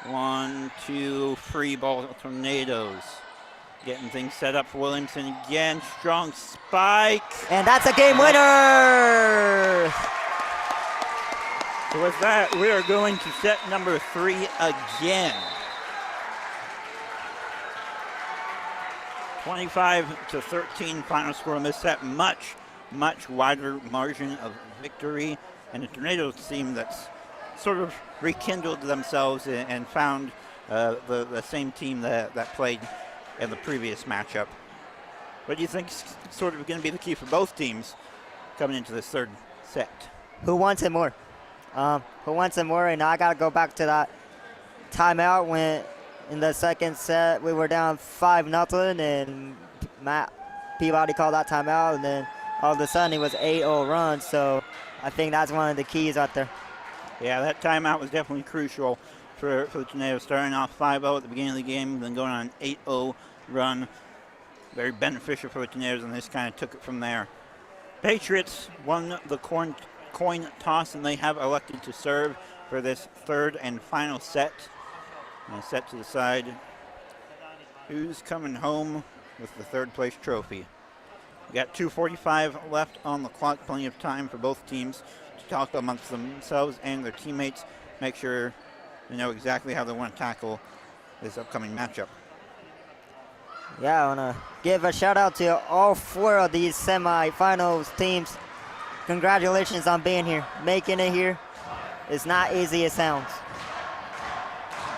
1, 2, free ball Tornadoes. Getting things set up for Williamson again. Strong spike. And that's a game winner. So with that, we are going to set number 3 again. 25-13 final score in this set. Much wider margin of victory, and the Tornadoes team that's sort of rekindled themselves and found the same team that played in the previous matchup. What do you think is sort of going to be the key for both teams coming into this third set? Who wants it more? Who wants it more? And I got to go back to that timeout when in the second set we were down 5-0, and Matt Peabody called that timeout, and then all of a sudden it was 8-0 run. So I think that's one of the keys out there. Yeah, that timeout was definitely crucial for the Tornadoes, starting off 5-0 at the beginning of the game, then going on an 8-0 run. Very beneficial for the Tornadoes, and this kind of took it from there. Patriots won the coin toss, and they have elected to serve for this third and final set. And set to the side. Who's coming home with the third place trophy? We got 2:45 left on the clock, plenty of time for both teams to talk amongst themselves and their teammates, make sure they know exactly how they want to tackle this upcoming matchup. Yeah, I want to give a shout out to all 4 of these semifinals teams. Congratulations on being here, making it here. It's not easy as it sounds.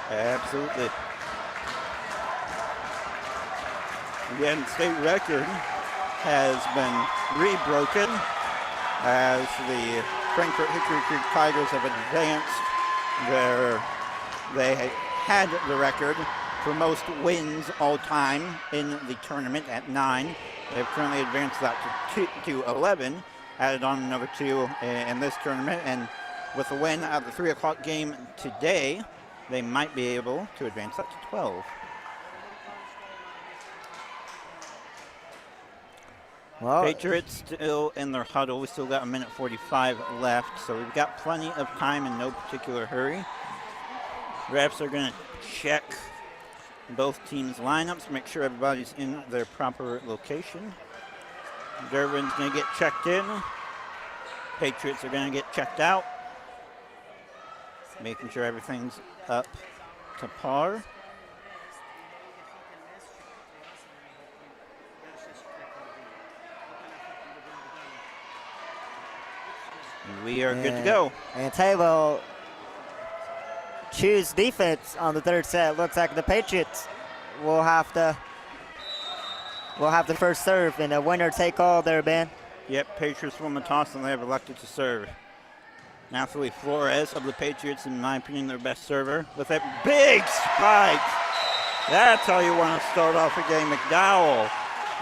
Absolutely. Again, state record has been rebroken as the Frankfort Hickory Creek Tigers have advanced. They had the record for most wins all time in the tournament at 9. They've currently advanced that to 11, added on another 2 in this tournament, and with a win at the 3 o'clock game today, they might be able to advance that to 12. Well, Patriots still in their huddle. We still got 1:45 left, so we've got plenty of time in no particular hurry. Refs are going to check both teams' lineups, make sure everybody's in their proper location. Durbin's going to get checked in. Patriots are going to get checked out. Making sure everything's up to par. And we are good to go. And Taylor choose defense on the third set. Looks like the Patriots will have the first serve, and a winner take all there, Ben. Yep, Patriots won the toss and they have elected to serve. Nathalie Flores of the Patriots, in my opinion, their best server, with a big spike. That's how you want to start off a game. McDowell.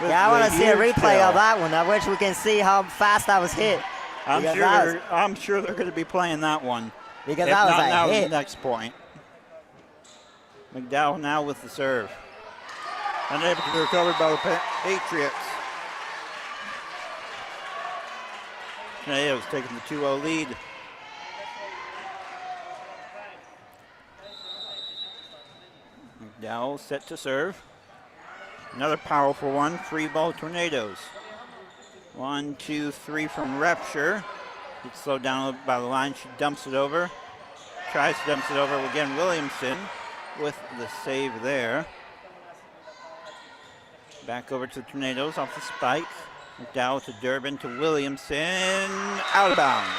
Yeah, I want to see a replay tail. of that one. I wish we can see how fast that was hit. I'm sure they're going to be playing that one. Because if that was not, a now hit. the next point. McDowell now with the serve. Unable to be recovered by the Patriots. Tornadoes taking the 2-0 lead. McDowell set to serve. Another powerful one, free ball Tornadoes. 1, 2, 3 from Repture. Gets slowed down by the line, she dumps it over. Tries to dump it over again, Williamson with the save there. Back over to the Tornadoes off the spike. McDowell to Durbin to Williamson, out of bounds.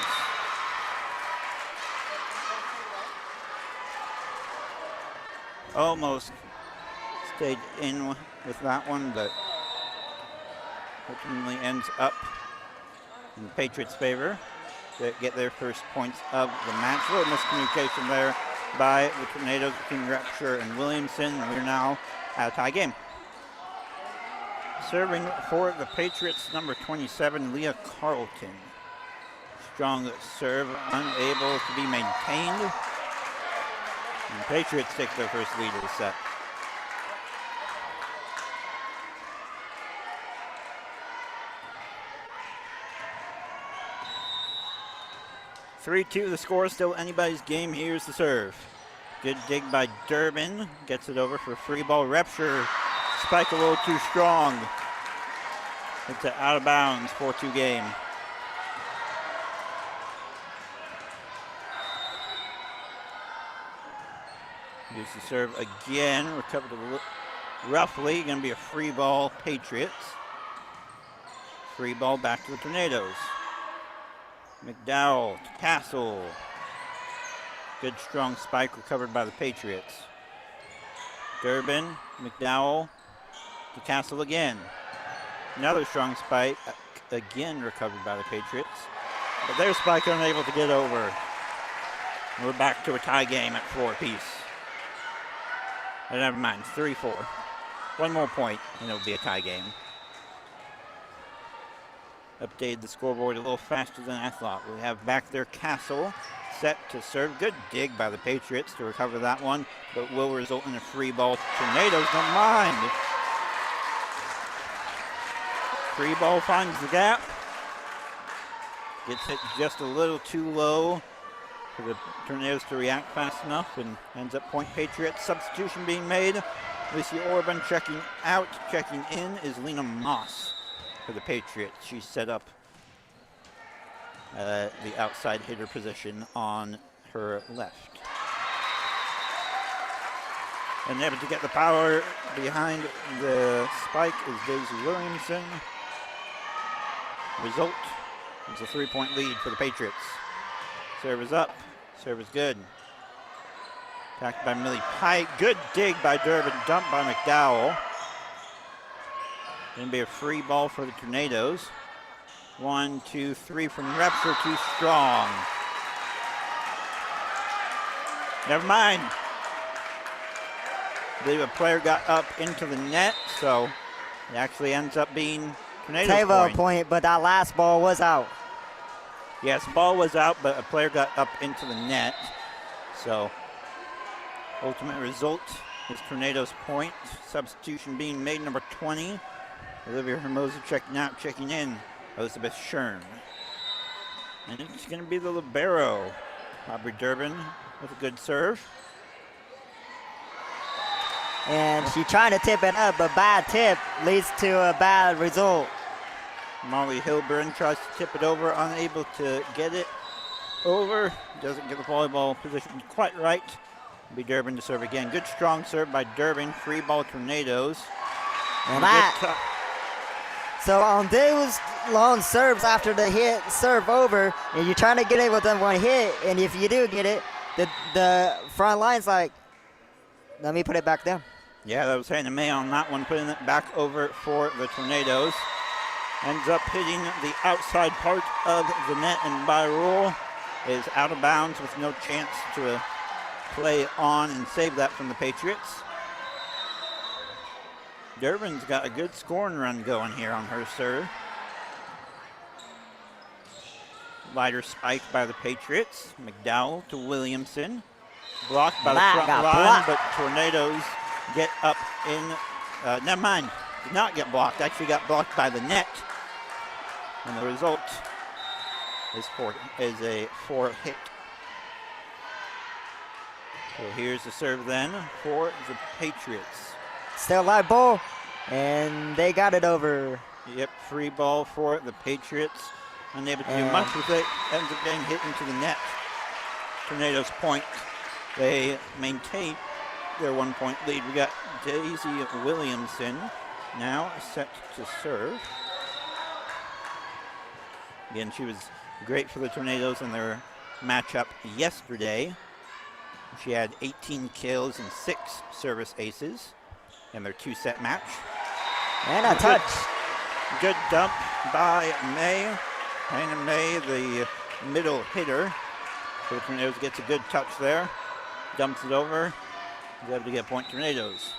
Almost stayed in with that one, but ultimately ends up in the Patriots' favor. They get their first points of the match. A little miscommunication there by the Tornadoes between Repture and Williamson. We're now at a tie game. Serving for the Patriots, number 27, Leah Carlton. Strong serve, unable to be maintained. And the Patriots take their first lead of the set. (3-2) the score, still anybody's game. Here's the serve. Good dig by Durbin. Gets it over for free ball. Repture. Spike a little too strong. It's out of bounds, 4-2 game. Here's the serve again. Recovered roughly. Going to be a free ball, Patriots. Free ball back to the Tornadoes. McDowell to Castle. Good strong spike recovered by the Patriots. Durbin, McDowell to Castle again. Another strong spike, again recovered by the Patriots. But their spike unable to get over. We're back to a tie game at 4 apiece. But never mind, 3-4. One more point and it'll be a tie game. Updated the scoreboard a little faster than I thought. We have back there Castle set to serve. Good dig by the Patriots to recover that one, but will result in a free ball. Tornadoes don't mind. Free ball finds the gap. Gets hit just a little too low for the Tornadoes to react fast enough, and ends up point Patriots. Substitution being made. Lucy Orban checking out. Checking in is Lena Moss for the Patriots. She's set up the outside hitter position on her left. And able to get the power behind the spike is Daisy Williamson. Result is a 3-point lead for the Patriots. Serve is up. Serve is good. Attacked by Millie Pike. Good dig by Durbin. Dumped by McDowell. Going to be a free ball for the Tornadoes. 1, 2, 3 from Repture. Too strong. Never mind. I believe a player got up into the net, so it actually ends up being Tornadoes point, but that last ball was out. Yes, ball was out, but a player got up into the net. So, ultimate result is Tornadoes point. Substitution being made, number 20. Olivia Hermosa checking out, checking in. Elizabeth Schern. And it's going to be the libero. Aubrey Durbin with a good serve. And she trying to tip it up, but bad tip leads to a bad result. Molly Hilburn tries to tip it over, unable to get it over. Doesn't get the volleyball position quite right. Be Durbin to serve again. Good strong serve by Durbin. Free ball Tornadoes. And that. So on those long serves after the hit serve over, and you're trying to get it with that one hit, and if you do get it, the front line's like, let me put it back down. Yeah, that was Hannah May on that one, putting it back over for the Tornadoes. Ends up hitting the outside part of the net, and by rule is out of bounds with no chance to play on and save that from the Patriots. Durbin's got a good scoring run going here on her serve. Lighter spike by the Patriots. McDowell to Williamson. Blocked by the front line, but Tornadoes get up in, never mind, did not get blocked, actually got blocked by the net. And the result is a 4 hit. So here's the serve then for the Patriots. Still live ball, and they got it over. Yep, free ball for the Patriots. Unable to do much with it, ends up getting hit into the net. Tornadoes point. They maintain their 1 point lead. We got Daisy Williamson now set to serve. Again, she was great for the Tornadoes in their matchup yesterday. She had 18 kills and 6 service aces in their 2-set match. And a touch. Good dump by May. Hannah May, the middle hitter. So the Tornadoes gets a good touch there. Dumps it over. He's able to get point Tornadoes.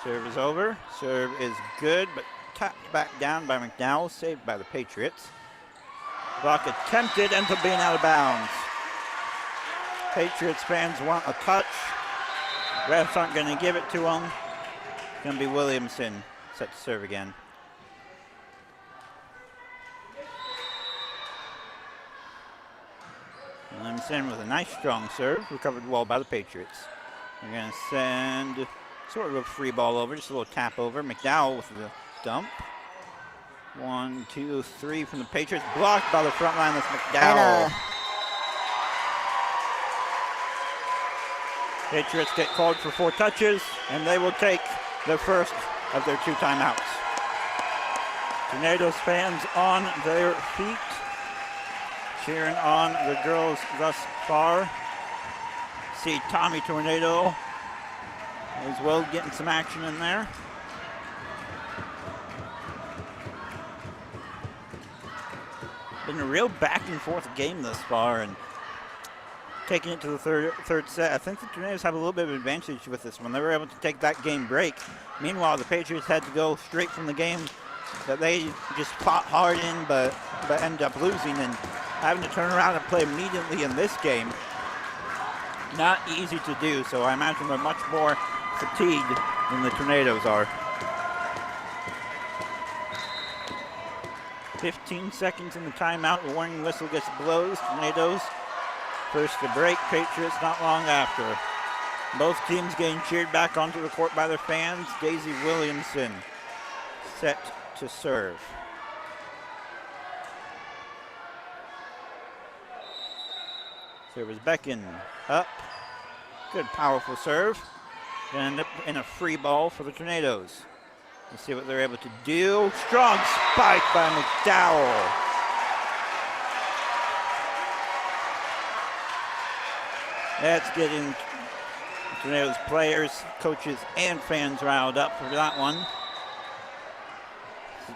Serve is over. Serve is good, but tapped back down by McDowell. Saved by the Patriots. Block attempted, ends up being out of bounds. Patriots fans want a touch. Refs aren't going to give it to them. It's going to be Williamson set to serve again. Williamson with a nice strong serve, recovered well by the Patriots. They're going to send sort of a free ball over, just a little tap over. McDowell with the dump. 1, 2, 3 from the Patriots. Blocked by the front line with McDowell. Patriots get called for 4 touches, and they will take the first of their 2 timeouts. Tornadoes fans on their feet, cheering on the girls thus far. See Tommy Tornado as well getting some action in there. Been a real back and forth game thus far, and taking it to the third set. I think the Tornadoes have a little bit of advantage with this one. They were able to take that game break. Meanwhile, the Patriots had to go straight from the game that they just fought hard in, but ended up losing and having to turn around and play immediately in this game. Not easy to do, so I imagine they're much more fatigued than the Tornadoes are. 15 seconds in the timeout. The warning whistle gets blows. Tornadoes first to break. Patriots not long after. Both teams getting cheered back onto the court by their fans. Daisy Williamson set to serve. Serve is Becken up. Good powerful serve. Gonna end up in a free ball for the Tornadoes. Let's see what they're able to do. Strong spike by McDowell. That's getting Tornadoes players, coaches, and fans riled up for that one.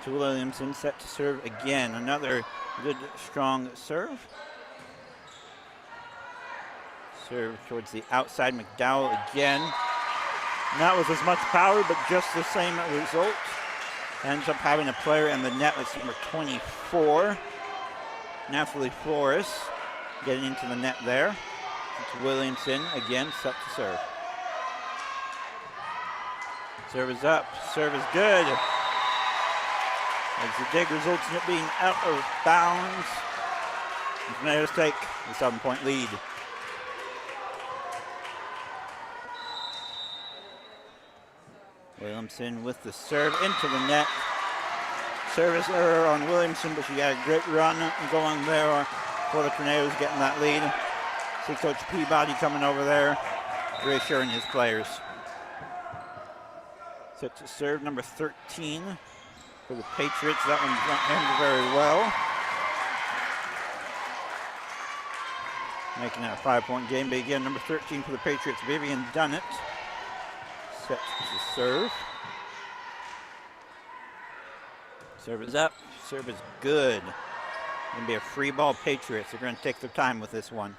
To Williamson set to serve again. Another good strong serve. Serve towards the outside. McDowell again. Not with as much power, but just the same result. Ends up having a player in the net. That's number 24. Natalie Flores getting into the net there. It's Williamson again set to serve. Serve is up. Serve is good. As the dig results in it being out of bounds. The Tornadoes take the 7-point lead. Williamson with the serve into the net. Service error on Williamson, but she got a great run going there for the Tornadoes, getting that lead. See Coach Peabody coming over there, reassuring his players. Set to serve number 13 for the Patriots. That one's not handled very well. Making that a 5-point game, but again, number 13 for the Patriots, Vivian Dunnett. Set to serve. Serve is up, serve is good. Gonna be a free ball Patriots. They're gonna take their time with this one.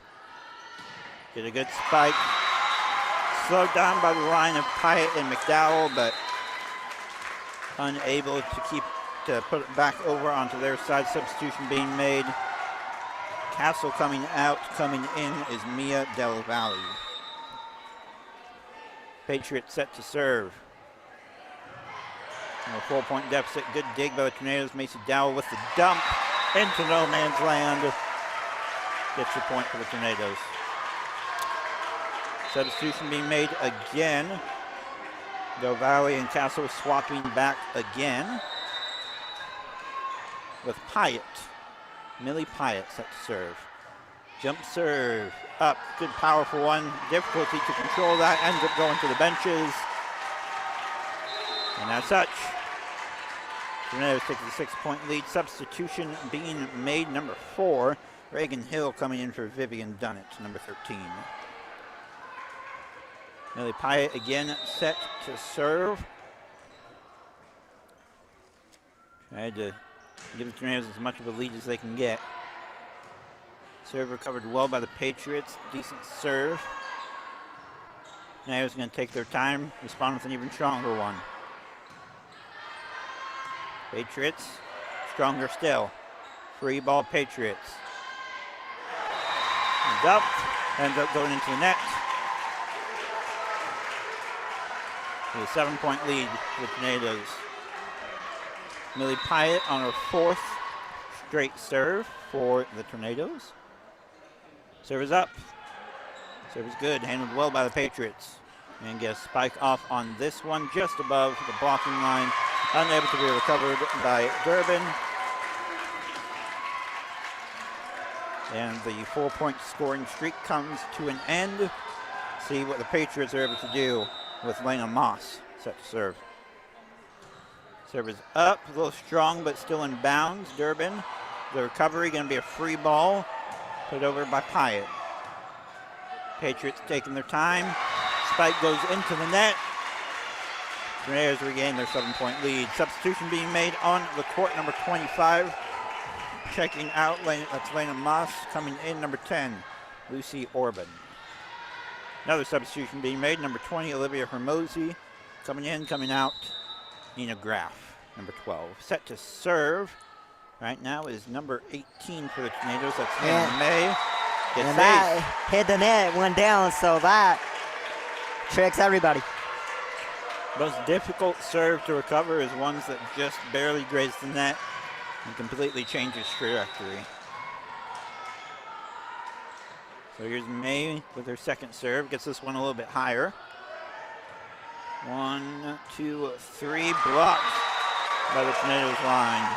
Get a good spike. Slowed down by the line of Pyatt and McDowell, but unable to put it back over onto their side. Substitution being made. Castle coming out, coming in is Mia Del Valle. Patriots set to serve. A 4-point deficit. Good dig by the Tornadoes. Macy Dowell with the dump into no man's land. Gets the point for the Tornadoes. Substitution being made again. Del Valle and Castle swapping back again. With Pyatt. Millie Pyatt set to serve. Jump serve. Up. Good powerful one. Difficulty to control that. Ends up going to the benches. And as such, Tornadoes take the 6-point lead. Substitution being made, number 4. Reagan Hill coming in for Vivian Dunnett, number 13. Millie Pyatt again set to serve. Tried to give the Tornadoes as much of a lead as they can get. Serve recovered well by the Patriots. Decent serve. Tornadoes going to take their time, respond with an even stronger one. Patriots, stronger still. Free ball Patriots. Ends up going into the net. With a 7-point lead for the Tornadoes. Millie Pyatt on her 4th straight serve for the Tornadoes. Serve is up. Serve is good, handled well by the Patriots. And get a spike off on this one just above the blocking line. Unable to be recovered by Durbin. And the 4-point scoring streak comes to an end. See what the Patriots are able to do with Lena Moss set to serve. Serve is up, a little strong, but still in bounds. Durbin, the recovery going to be a free ball. Put over by Pyatt. Patriots taking their time. Spike goes into the net. Tornadoes regain their 7-point lead. Substitution being made on the court, number 25. Checking out, that's Lena Moss. Coming in, number 10, Lucy Orban. Another substitution being made, number 20, Olivia Hermosi. Coming in, coming out, Nina Graff, number 12. Set to serve right now is number 18 for the Tornadoes. That's Hannah May. And that hit the net, went down, so that tricks everybody. Most difficult serve to recover is ones that just barely graze the net and completely changes trajectory. So here's May with her 2nd serve. Gets this one a little bit higher. 1, 2, 3. Blocked by the Tornadoes line.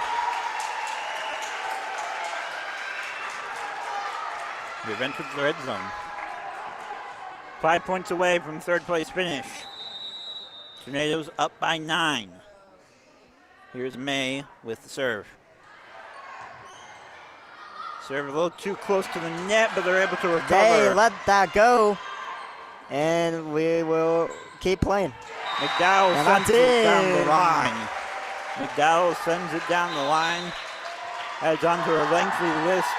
We've entered the red zone. 5 points away from 3rd place finish. Tornadoes up by 9. Here's May with the serve. Serve a little too close to the net, but they're able to recover. They let that go, and we will keep playing. McDowell sends it down the line. McDowell sends it down the line. Adds onto a lengthy list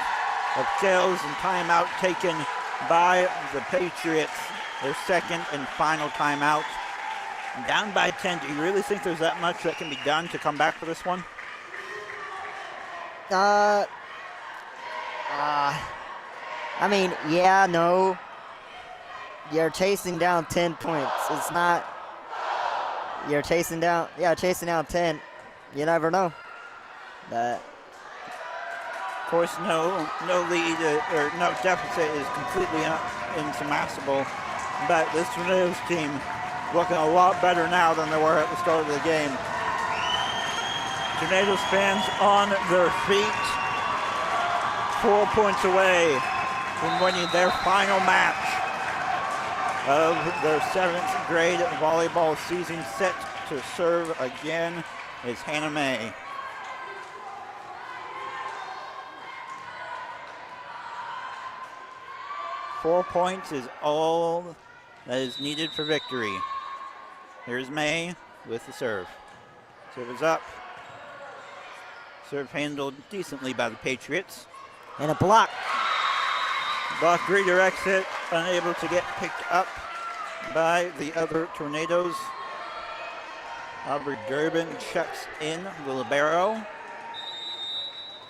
of kills and timeout taken by the Patriots. Their 2nd and final timeout. Down by 10. Do you really think there's that much that can be done to come back for this one? I mean, yeah, no. You're chasing down 10 points. It's not. You're chasing down 10. You never know. But of course, no lead or no deficit is completely insurmountable. But this Tornadoes team looking a lot better now than they were at the start of the game. Tornadoes fans on their feet, 4 points away from winning their final match of their 7th grade volleyball season. Set to serve again is Hannah May. Four points is all that is needed for victory. Here's May with the serve. Serve is up. Serve handled decently by the Patriots. And a block. Block redirects it, unable to get picked up by the other Tornadoes. Aubrey Durbin checks in the libero.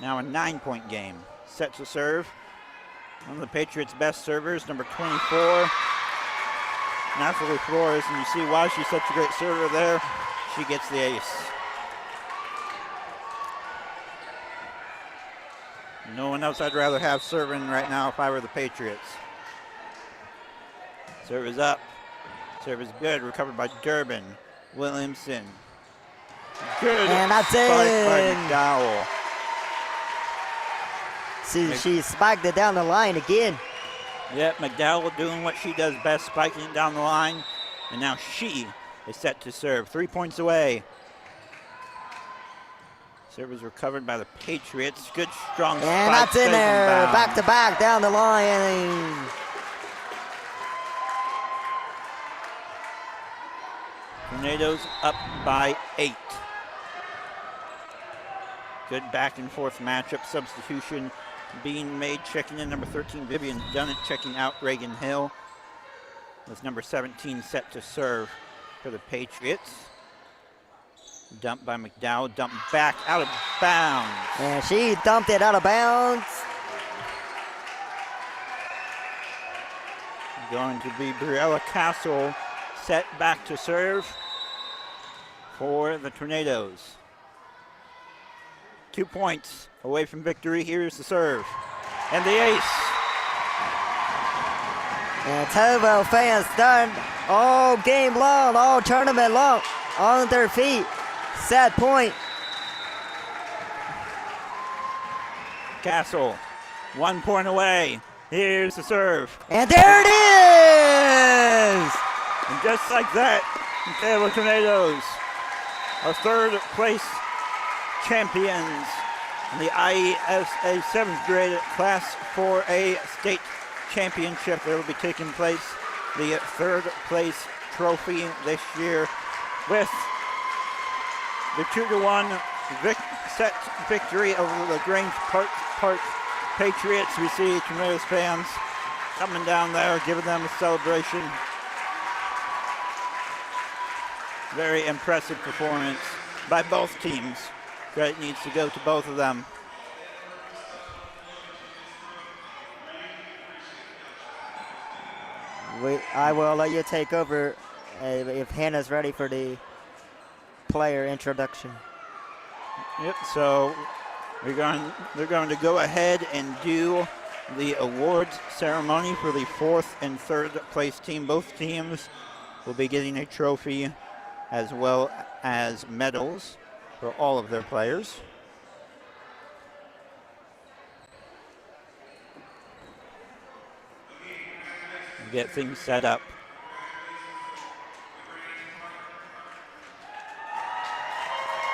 Now a 9-point game. Set to serve. One of the Patriots' best servers, number 24, Nathalie Flores, and you see why she's such a great server there. She gets the ace. No one else I'd rather have serving right now if I were the Patriots. Serve is up. Serve is good. Recovered by Durbin. Williamson. Good. And that's spike by in. McDowell. She spiked it down the line again. Yep, McDowell doing what she does best, spiking it down the line. And now she is set to serve. 3 points away. Serve is recovered by the Patriots. Good, strong spike. And that's in there. Bound. Back to back down the line. Tornadoes up by 8. Good back and forth matchup. Substitution being made. Checking in number 13, Vivian Dunnett. Checking out Reagan Hill. With number 17 set to serve for the Patriots. Dumped by McDowell. Dumped back out of bounds. And she dumped it out of bounds. Going to be Briella Castle set back to serve for the Tornadoes. 2 points away from victory. Here's the serve. And the ace. And Tovo fans done all game long, all tournament long, on their feet. Set point. Castle, 1 point away. Here's the serve. And there it is! And just like that, the Taylor Tornadoes are third place champions in the IESA 7th grade Class 4A state championship. That will be taking place, the third place trophy this year, with the 2-1 set victory over the Grange Park Patriots. We see Tornadoes fans coming down there, giving them a celebration. Very impressive performance by both teams. Credit needs to go to both of them. I will let you take over if Hannah's ready for the player introduction. Yep, so they're going to go ahead and do the awards ceremony for the 4th and 3rd place team. Both teams will be getting a trophy as well as medals for all of their players. Get things set up.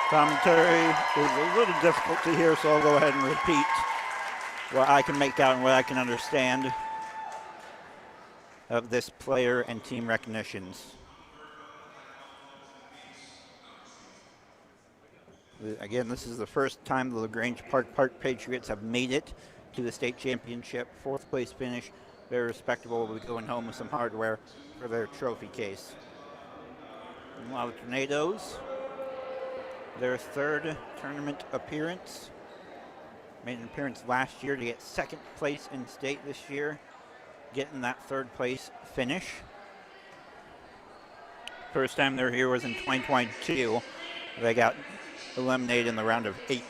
Commentary is a little difficult to hear, so I'll go ahead and repeat what I can make out and what I can understand of this player and team recognitions. Again, this is the first time the LaGrange Park Patriots have made it to the state championship. 4th place finish, very respectable. We'll be going home with some hardware for their trophy case. Meanwhile, the Tornadoes, their 3rd tournament appearance. Made an appearance last year to get 2nd place in state this year, getting that 3rd place finish. First time they were here was in 2022. They got eliminated in the round of 8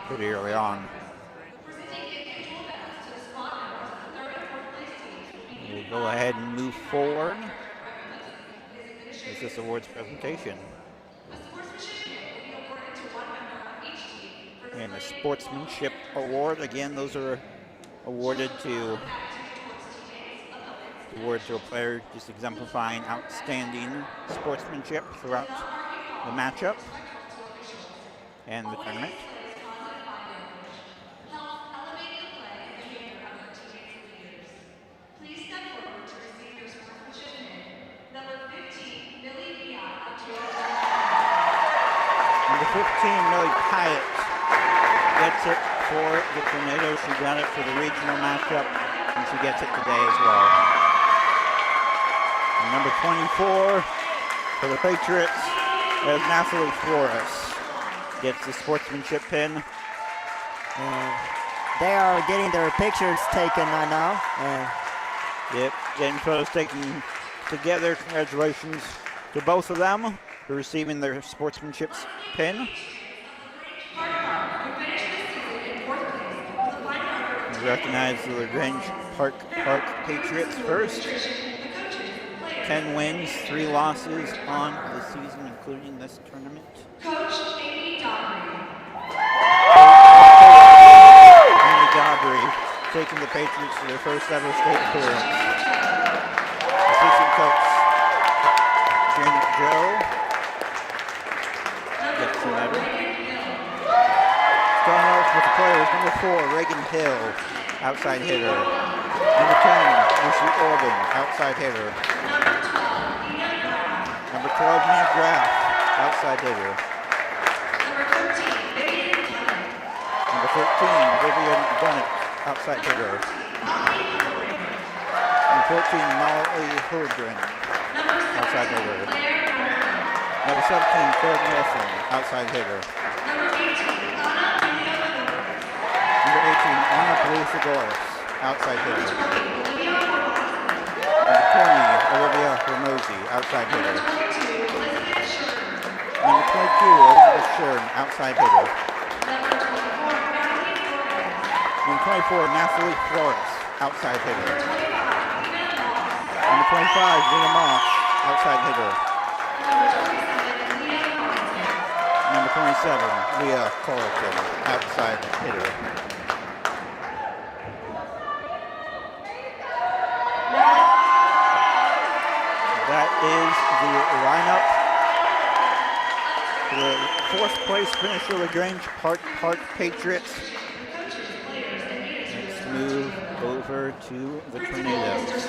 pretty early on. We'll go ahead and move forward with this awards presentation. And the Sportsmanship Award, again, those are awarded to a player just exemplifying outstanding sportsmanship throughout the matchup and the tournament. Number 15, Millie Pyatt, gets it for the Tornadoes. She got it for the regional matchup, and she gets it today as well. And number 24 for the Patriots is Nathalie Flores. Gets the sportsmanship pin. And they are getting their pictures taken now. And yep, getting photos taken together. Congratulations to both of them for receiving their sportsmanship pin. We recognize the LaGrange Park Patriots first. 10 wins, 3 losses on the season, including this tournament. Coach Amy Dobry. Amy Dobry taking the Patriots to their first ever state appearance. Assistant coach Janet Joe gets the letter. Starting off with the players, number 4, Reagan Hill, outside hitter. Number 10, Lucy Orban, outside hitter. Number 12, Mia Graff, outside hitter. Number 13, Vivian Dunnett, outside hitter. Number 14, Molly Hurdren, outside hitter. Number 17, Craig Nelson, outside hitter. Number 18, Anna Palisagoras, outside hitter. Number 20, Olivia Ramosi, outside hitter. Number 22, Elizabeth Shern, outside hitter. Number 24, Nathalie Flores, outside hitter. Number 25, Lena Moss, outside hitter. Number 27, Leah Carlton, outside hitter. That is the lineup for the 4th place finisher, LaGrange Park Patriots. Let's move over to the Tornadoes.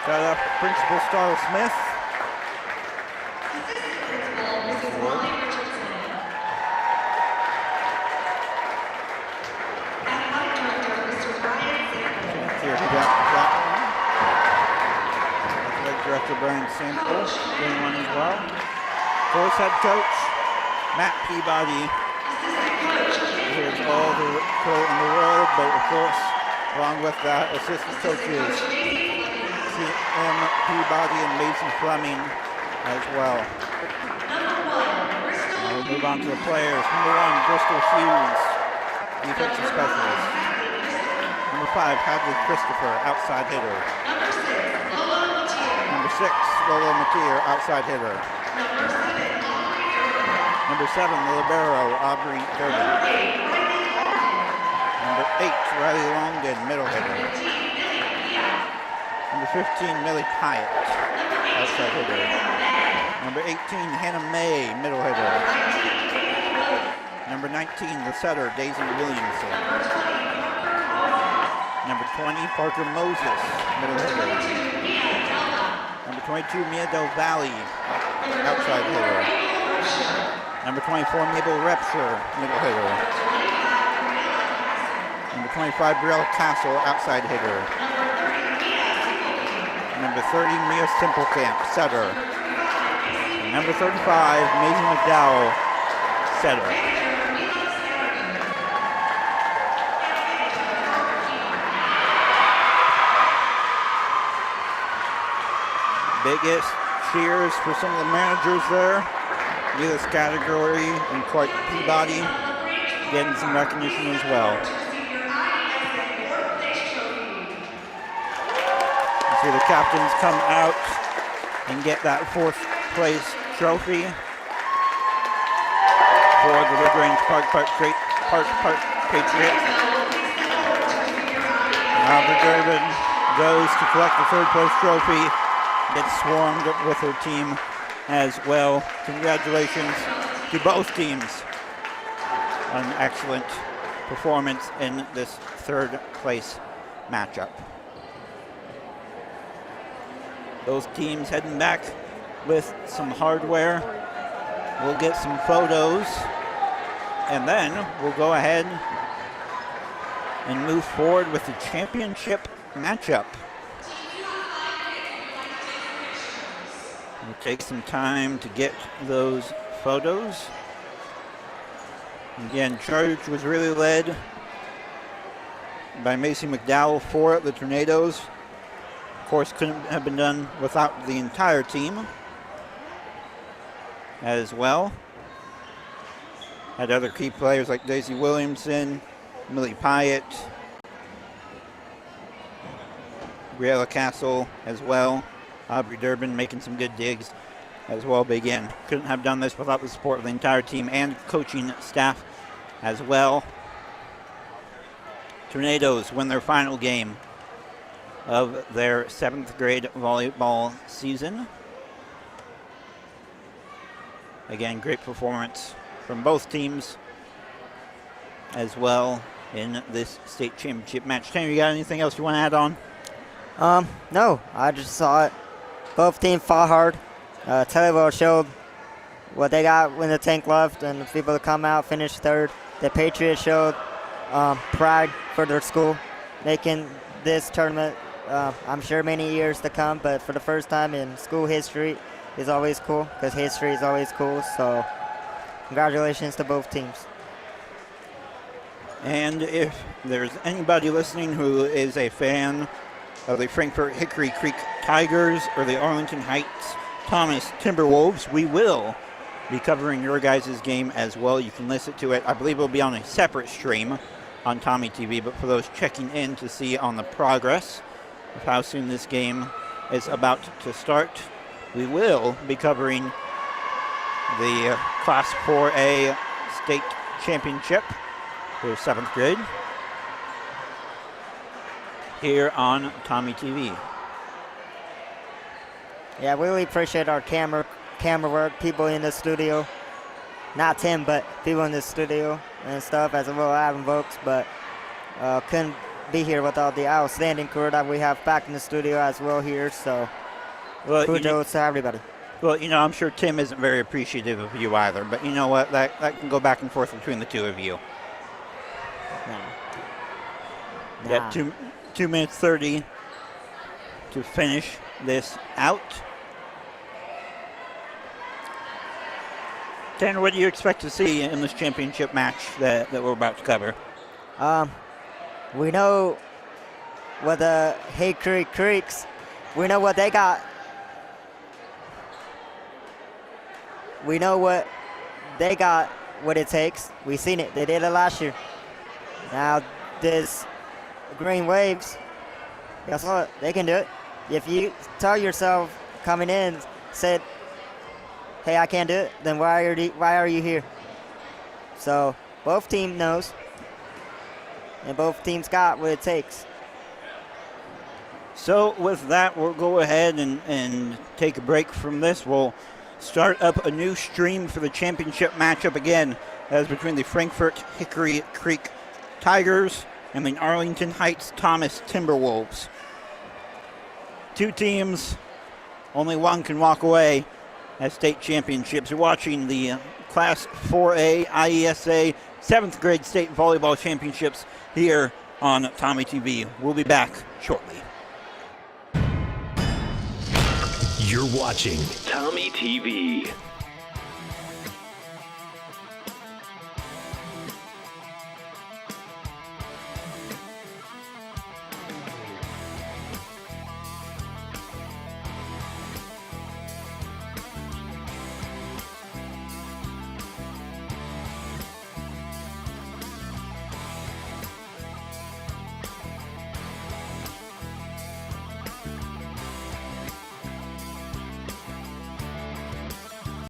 Start off Principal Starl Smith. Director Brian Sample doing one as well. Force head coach Matt Peabody. There's all the pro in the world, but of course, along with that, assistant coaches C.M. Peabody and Mason Fleming as well. Now we'll move on to the players. Number 1, Bristol Hughes, defensive specialist. Number 5, Hadley Christopher, outside hitter. Number 6, Lola Matier, outside hitter. Number 7, the libero, Aubrey Durden. Number 8, Riley Longden, middle hitter. Number 15, Millie Pyatt, outside hitter. Number 18, Hannah May, middle hitter. Number 19, the setter, Daisy Williamson. Number 20, Parker Moses, middle hitter. Number 22, Mia Del Valle, outside hitter. Number 24, Mabel Repsher, middle hitter. Number 25, Brielle Castle, outside hitter. Number 30, Mia Simplecamp, setter. And number 35, Maisie McDowell, setter. Biggest cheers for some of the managers there. In this category, and Clark Peabody getting some recognition as well. See the captains come out and get that fourth place trophy for the LaGrange Park Patriots. Albert Durbin goes to collect the third place trophy, gets swarmed with her team as well. Congratulations to both teams on an excellent performance in this third place matchup. Both teams heading back with some hardware. We'll get some photos, and then we'll go ahead and move forward with the championship matchup. We'll take some time to get those photos. Again, charge was really led by Macy McDowell for the Tornadoes. Of course, couldn't have been done without the entire team as well. Had other key players like Daisy Williamson, Millie Pyatt, Briella Castle as well. Aubrey Durbin making some good digs as well. But again, couldn't have done this without the support of the entire team and coaching staff as well. Tornadoes win their final game of their 7th grade volleyball season. Again, great performance from both teams as well in this state championship match. Tanner, you got anything else you want to add on? No, I just saw it. Both teams fought hard. Taylorville showed what they got when the tank left and the people that come out finished third. The Patriots showed pride for their school, making this tournament, I'm sure, many years to come, but for the first time in school history is always cool, because history is always cool. So congratulations to both teams. And if there's anybody listening who is a fan of the Frankfort Hickory Creek Tigers or the Arlington Heights Thomas Timberwolves, we will be covering your guys' game as well. You can listen to it. I believe it will be on a separate stream on TommyTV, but for those checking in to see on the progress of how soon this game is about to start, we will be covering the Class 4A state championship for 7th grade here on TommyTV. Yeah, we really appreciate our camera work, people in the studio. Not Tim, but people in the studio and stuff, as well as Adam Vokes, but couldn't be here without the outstanding crew that we have back in the studio as well here. So kudos to everybody. Well, I'm sure Tim isn't very appreciative of you either, but you know what? That can go back and forth between the two of you. Nah. Got 2 minutes 30 to finish this out. Tanner, what do you expect to see in this championship match that we're about to cover? We know what the Hickory Creeks, we know what they got. We know what they got, what it takes. We've seen it. They did it last year. Now, this Green Waves, guess what? They can do it. If you tell yourself coming in, said, hey, I can't do it, then why are you here? So both teams knows, and both teams got what it takes. So with that, we'll go ahead and take a break from this. We'll start up a new stream for the championship matchup again, as between the Frankfort Hickory Creek Tigers and the Arlington Heights Thomas Timberwolves. Two teams, only one can walk away as state championships. You're watching the Class 4A IESA 7th grade state volleyball championships here on TommyTV. We'll be back shortly. You're watching TommyTV.